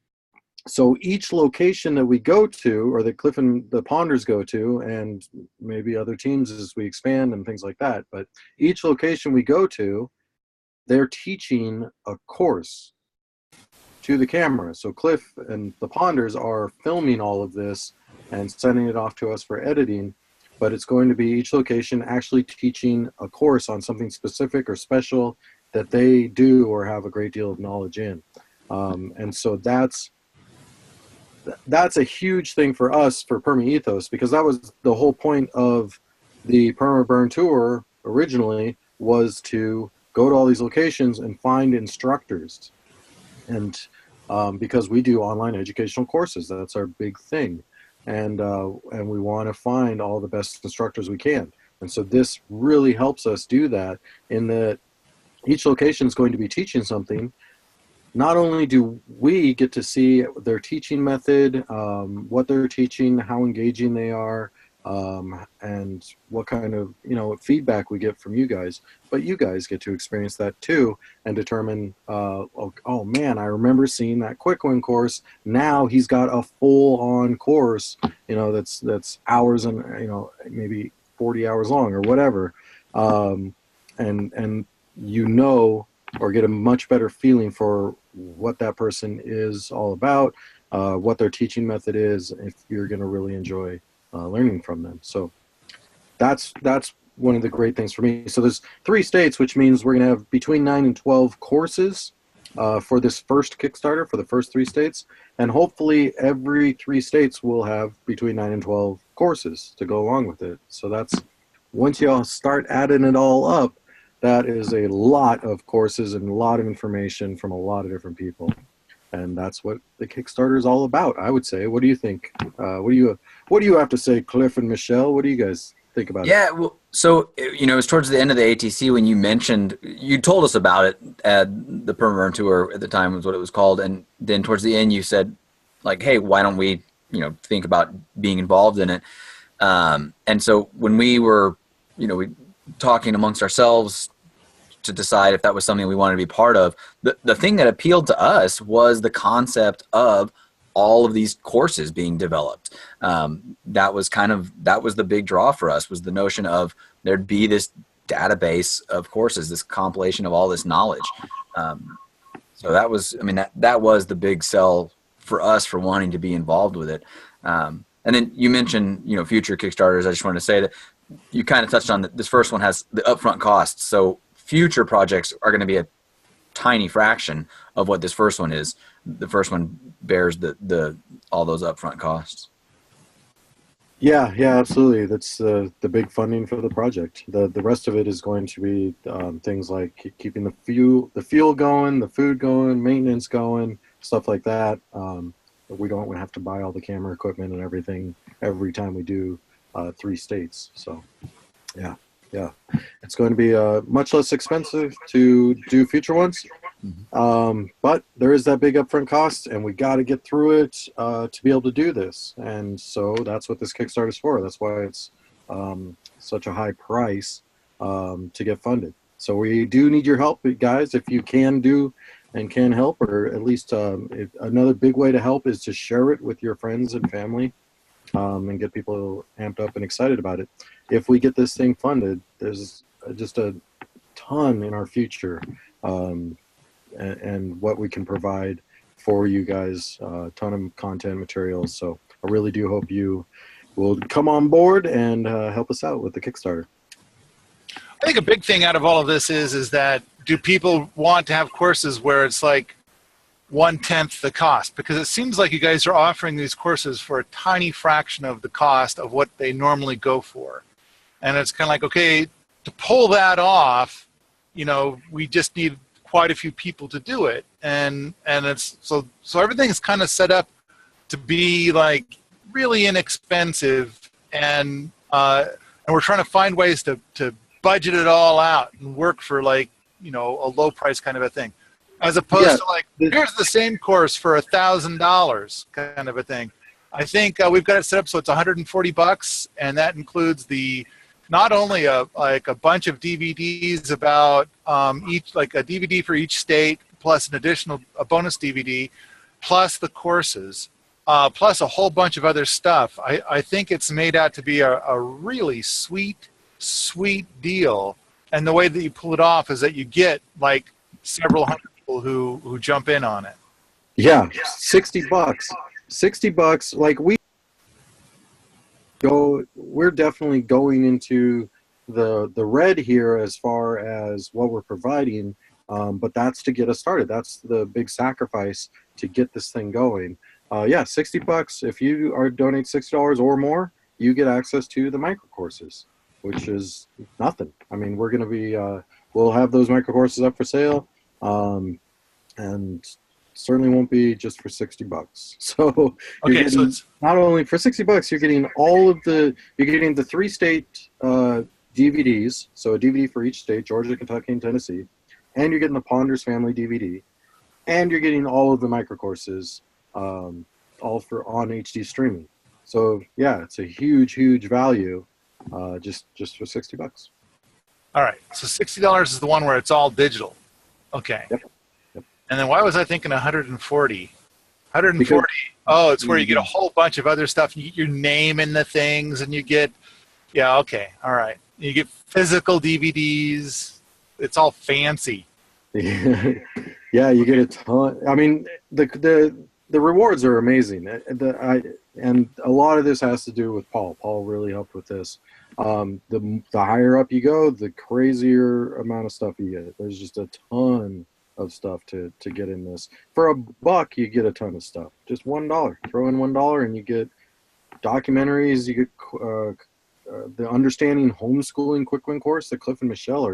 So each location that we go to, or that Cliff and the Ponders go to, and maybe other teams as we expand and things like that, but each location we go to, they're teaching a course to the camera. So Cliff and the Ponders are filming all of this and sending it off to us for editing, but it's going to be each location actually teaching a course on something specific or special that they do or have a great deal of knowledge in. And so that's a huge thing for us, for Perma Ethos, because that was the whole point of the Perma Burn Tour originally, was to go to all these locations and find instructors. And because we do online educational courses, that's our big thing. And we want to find all the best instructors we can. And so this really helps us do that, in that each location is going to be teaching something. Not only do we get to see their teaching method, what they're teaching, how engaging they are, and what kind of feedback we get from you guys, but you guys get to experience that too and determine, oh man, I remember seeing that quick win course. Now he's got a full-on course, that's hours and maybe 40 hours long or whatever, and or get a much better feeling for what that person is all about, what their teaching method is, if you're going to really enjoy learning from them. So that's one of the great things for me. So there's 3 states, which means we're going to have between 9 and 12 courses for this first Kickstarter, for the first 3 states. And hopefully every 3 states will have between 9 and 12 courses to go along with it. So that's, once you all start adding it all up, that is a lot of courses and a lot of information from a lot of different people. And that's what the Kickstarter is all about, I would say. What do you think? What do you have to say, Cliff and Michelle? What do you guys think about it? Yeah, well, so it was towards the end of the ATC when you told us about it at the Permaculture at the time was what it was called, and then towards the end you said, like, hey, why don't we think about being involved in it? And so when we were talking amongst ourselves to decide if that was something we wanted to be part of, the thing that appealed to us was the concept of all of these courses being developed. That was the big draw for us, was the notion of there'd be this database of courses, this compilation of all this knowledge. So that was the big sell for us for wanting to be involved with it. And then you mentioned, future Kickstarters. I just wanted to say that you kind of touched on that this first one has the upfront costs. So future projects are going to be a tiny fraction of what this first one is. The first one bears all those upfront costs. Yeah, absolutely. That's the big funding for the project. The rest of it is going to be things like keeping the fuel going, the food going, maintenance going, stuff like that. We don't have to buy all the camera equipment and everything every time we do 3 states. So, yeah. It's going to be much less expensive to do future ones. But there is that big upfront cost, and we got to get through it to be able to do this. And so that's what this Kickstarter is for. That's why it's such a high price to get funded. So we do need your help, guys. If you can do and can help, or at least another big way to help is to share it with your friends and family, and get people amped up and excited about it. If we get this thing funded, there's just a ton in our future, and what we can provide for you guys, a ton of content materials. So I really do hope you will come on board and help us out with the Kickstarter. I think a big thing out of all of this is that, do people want to have courses where it's like 1/10 the cost? Because it seems like you guys are offering these courses for a tiny fraction of the cost of what they normally go for. And it's kind of like, okay, to pull that off, we just need quite a few people to do it. And it's so everything is kind of set up to be like really inexpensive, and we're trying to find ways to budget it all out and work for like, a low price kind of a thing. As opposed to like, here's the same course for $1,000 kind of a thing. I think we've got it set up so it's $140, and that includes not only a bunch of DVDs about each, like a DVD for each state, plus a bonus DVD, plus the courses, plus a whole bunch of other stuff. I think it's made out to be a really sweet deal. And the way that you pull it off is that you get like several hundred people who jump in on it. Yeah, $60. $60. Like we're definitely going into the red here as far as what we're providing, but that's to get us started. That's the big sacrifice to get this thing going. $60. If you donate $60 or more, you get access to the micro courses, which is nothing. I mean, we're going to be we'll have those micro courses up for sale, and certainly won't be just for $60. So you're Okay, so getting, it's not only for $60, you're getting you're getting the 3 state DVDs, so a DVD for each state, Georgia, Kentucky, and Tennessee, and you're getting the Ponders Family DVD, and you're getting all of the micro courses, all for on HD streaming. So yeah, it's a huge value, just for $60. all right. So $60 is the one where it's all digital. Okay. Yep. And then why was I thinking 140? 140. Because, Oh, it's where you get a whole bunch of other stuff. You get your name in the things, and you get, yeah, okay, all right. You get physical DVDs. It's all fancy. yeah, you get a ton. I mean, the rewards are amazing. And a lot of this has to do with Paul. Paul really helped with this. The higher up you go, the crazier amount of stuff you get. There's just a ton of stuff to get in this. For $1, you get a ton of stuff. Just $1. Throw in $1 and you get documentaries. You get the Understanding Homeschooling Quick Win course that Cliff and Michelle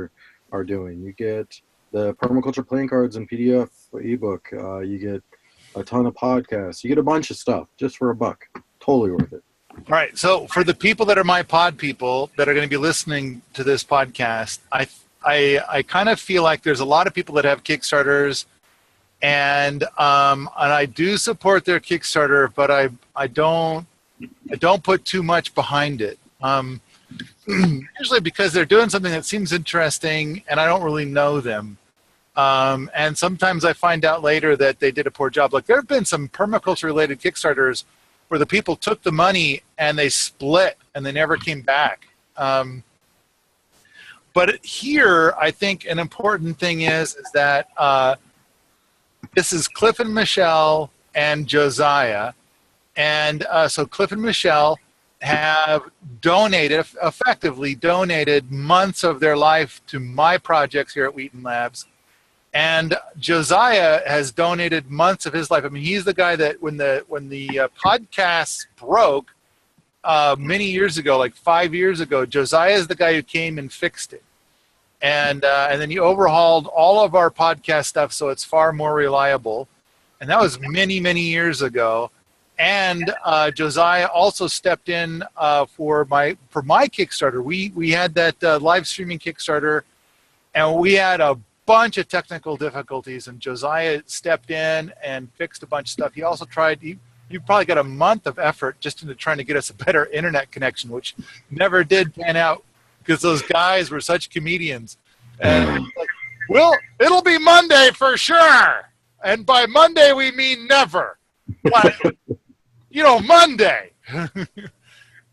are doing. You get the Permaculture playing cards and PDF ebook. You get a ton of podcasts. You get a bunch of stuff just for $1. Totally worth it. All right. So for the people that are my pod people that are going to be listening to this podcast, I kind of feel like there's a lot of people that have Kickstarters, and I do support their Kickstarter, but I don't put too much behind it. Usually because they're doing something that seems interesting, and I don't really know them. And sometimes I find out later that they did a poor job. Like there have been some permaculture-related Kickstarters where the people took the money and they split and they never came back. But here, I think an important thing is that this is Cliff and Michelle and Josiah. And so Cliff and Michelle have effectively donated months of their life to my projects here at Wheaton Labs. And Josiah has donated months of his life. I mean, he's the guy that when the podcast broke many years ago, like 5 years ago, Josiah is the guy who came and fixed it. And then he overhauled all of our podcast stuff so it's far more reliable. And that was many, many years ago. And Josiah also stepped in for my Kickstarter. We had that live streaming Kickstarter, and we had a bunch of technical difficulties, and Josiah stepped in and fixed a bunch of stuff. He also tried. You probably got a month of effort just into trying to get us a better internet connection, which never did pan out because those guys were such comedians. And like, well, it'll be Monday for sure, and by Monday we mean never. But Monday.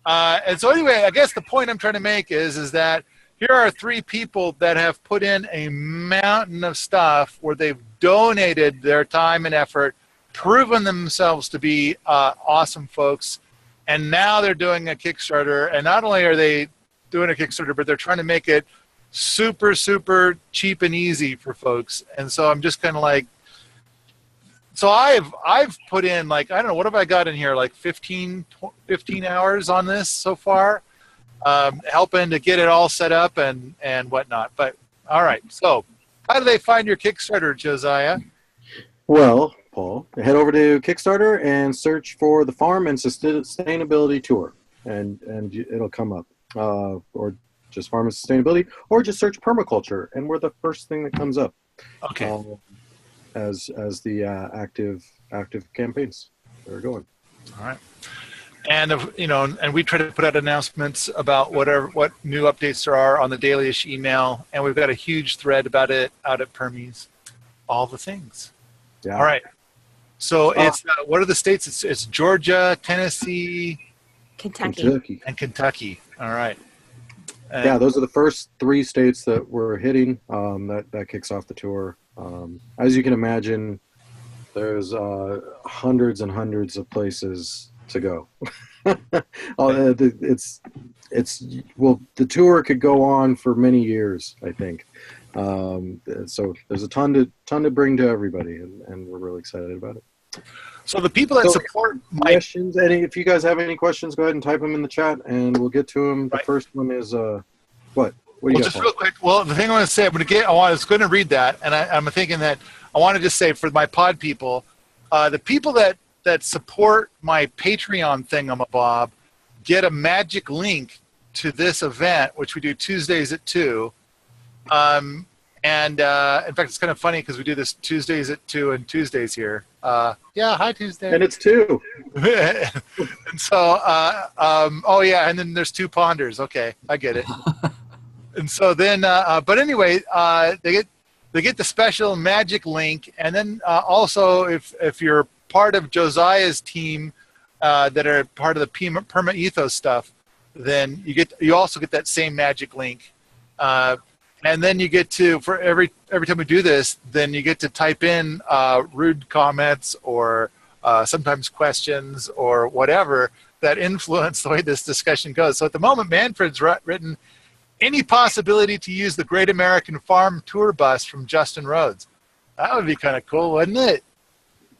And so anyway, I guess the point I'm trying to make is that here are 3 people that have put in a mountain of stuff where they've donated their time and effort, proven themselves to be awesome folks, and now they're doing a Kickstarter. And not only are they doing a Kickstarter, but they're trying to make it super, super cheap and easy for folks. And so I'm just kind of like, so I've put in, like, I don't know, what have I got in here, like 15 hours on this so far, helping to get it all set up and whatnot. But all right, so how do they find your Kickstarter, Josiah? Well, Paul, head over to Kickstarter and search for the Farm and Sustainability Tour, and it'll come up, or just Farm and Sustainability, or just search Permaculture, and we're the first thing that comes up. Okay. As the active campaigns that are going. All right. And and we try to put out announcements about what new updates there are on the daily-ish email, and we've got a huge thread about it out at Permies. All the things. Yeah. All right. So it's what are the states? It's Georgia, Tennessee, Kentucky, and Kentucky. All right. And yeah, those are the first 3 states that we're hitting. That kicks off the tour. As you can imagine, there's hundreds and hundreds of places to go. The tour could go on for many years, I think. So there's a ton to bring to everybody, and we're really excited about it. So the people that support questions, if you guys have any questions, go ahead and type them in the chat, and we'll get to them. The first one is what? What do you got, just Paul? real quick. Well, the thing I want to say, I was going to read that, and I'm thinking that I want to just say for my pod people, the people that support my Patreon thingamabob get a magic link to this event, which we do Tuesdays at 2. And in fact, it's kind of funny because we do this Tuesdays at 2 and Tuesdays here. Hi, Tuesday. And it's 2. And so, oh yeah, and then there's 2 ponders. Okay, I get it. And so then, but anyway, they get the special magic link, and then also if you're part of Josiah's team that are part of the Perma Ethos stuff, then you also get that same magic link. And then you get to, for every time we do this, then you get to type in rude comments or sometimes questions or whatever that influence the way this discussion goes. So at the moment, Manfred's written, any possibility to use the Great American Farm Tour bus from Justin Rhodes. That would be kind of cool, wouldn't it?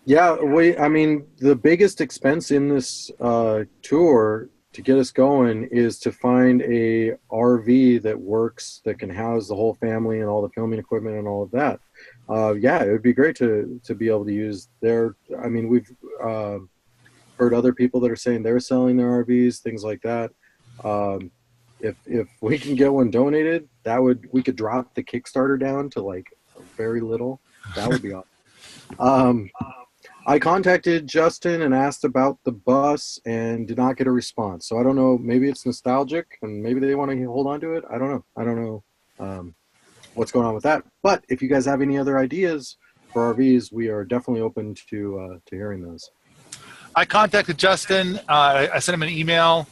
Yeah, I mean, the biggest expense in this tour to get us going is to find a RV that works, that can house the whole family and all the filming equipment and all of that. Yeah, it would be great to be able to use their, I mean, we've heard other people that are saying they're selling their RVs, things like that. If we can get one donated, we could drop the Kickstarter down to like very little. That would be awesome. I contacted Justin and asked about the bus and did not get a response. So I don't know, maybe it's nostalgic and maybe they want to hold on to it. I don't know what's going on with that. But if you guys have any other ideas for RVs, we are definitely open to hearing those. I contacted Justin. I sent him an email.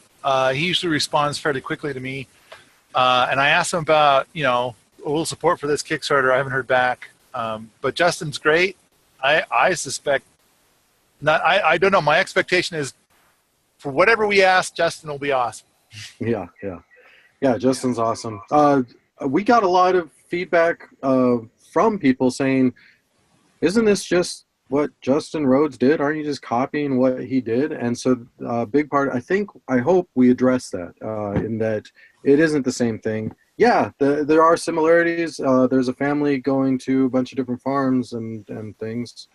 He usually responds fairly quickly to me. And I asked him about, a little support for this Kickstarter. I haven't heard back. But Justin's great. I suspect not. I don't know. My expectation is for whatever we ask, Justin will be awesome. Yeah. Justin's awesome. We got a lot of feedback from people saying, isn't this just what Justin Rhodes did? Aren't you just copying what he did? And so a big part, I hope we address that in that it isn't the same thing. Yeah, there are similarities. There's a family going to a bunch of different farms and things.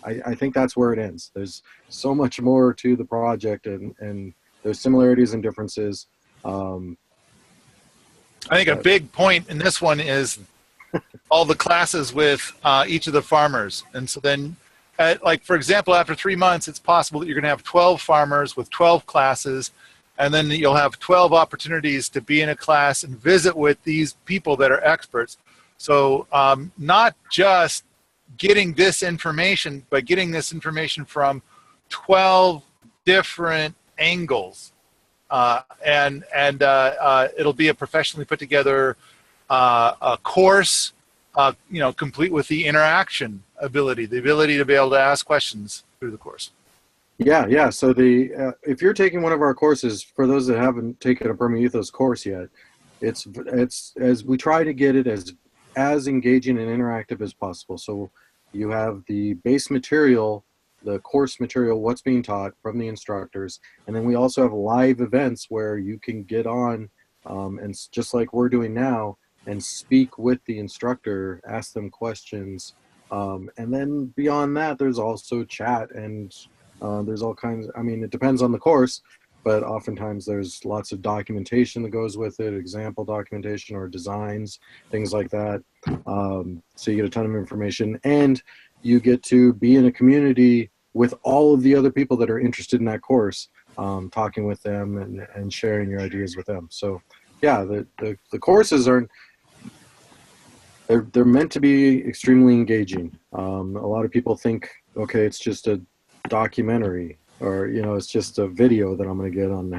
I think that's where it ends. There's so much more to the project, and there's similarities and differences. I think a big point in this one is all the classes with each of the farmers. And so then, like, for example, after 3 months, it's possible that you're going to have 12 farmers with 12 classes, and then you'll have 12 opportunities to be in a class and visit with these people that are experts. So not just getting this information, but getting this information from 12 different angles. And it'll be a professionally put together a course, complete with the interaction ability, the ability to be able to ask questions through the course. Yeah. So if you're taking one of our courses, for those that haven't taken a Perma Ethos course yet, it's as we try to get it as engaging and interactive as possible. So you have the base material, the course material, what's being taught from the instructors, and then we also have live events where you can get on and just like we're doing now and speak with the instructor, ask them questions, and then beyond that there's also chat and there's all kinds. I mean, it depends on the course, but oftentimes there's lots of documentation that goes with it, example documentation or designs, things like that. So you get a ton of information, and you get to be in a community with all of the other people that are interested in that course, talking with them and sharing your ideas with them. So yeah, the courses they're meant to be extremely engaging. A lot of people think, okay, it's just a documentary, or it's just a video that I'm going to get on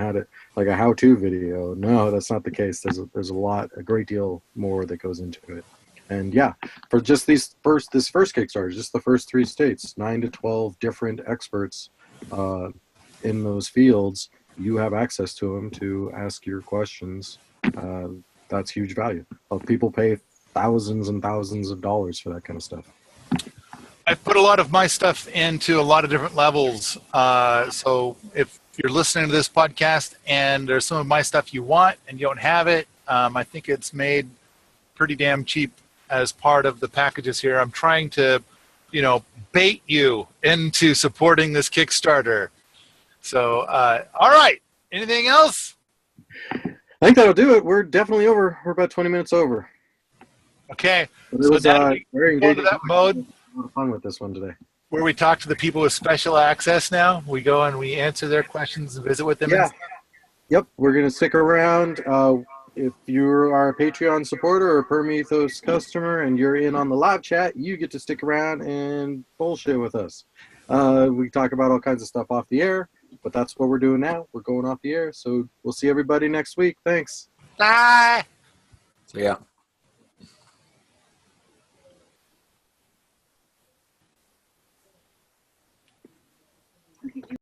like a how-to video. No, that's not the case. There's a great deal more that goes into it. And yeah, for just this first Kickstarter, just the first 3 states, 9 to 12 different experts in those fields, you have access to them to ask your questions. That's huge value. People pay thousands and thousands of dollars for that kind of stuff. I've put a lot of my stuff into a lot of different levels. So if you're listening to this podcast and there's some of my stuff you want and you don't have it, I think it's made pretty damn cheap as part of the packages here. I'm trying to, bait you into supporting this Kickstarter. So, all right. Anything else? I think that'll do it. We're definitely over. We're about 20 minutes over. Okay. But it So was now we very go to engaging. that mode A lot of fun with this one today. where we talk to the people with special access now. We go and we answer their questions and visit with them. Yeah. Yep. We're going to stick around. If you are a Patreon supporter or a Permethos customer and you're in on the live chat, you get to stick around and bullshit with us. We talk about all kinds of stuff off the air, but that's what we're doing now. We're going off the air. So we'll see everybody next week. Thanks. Bye. So yeah.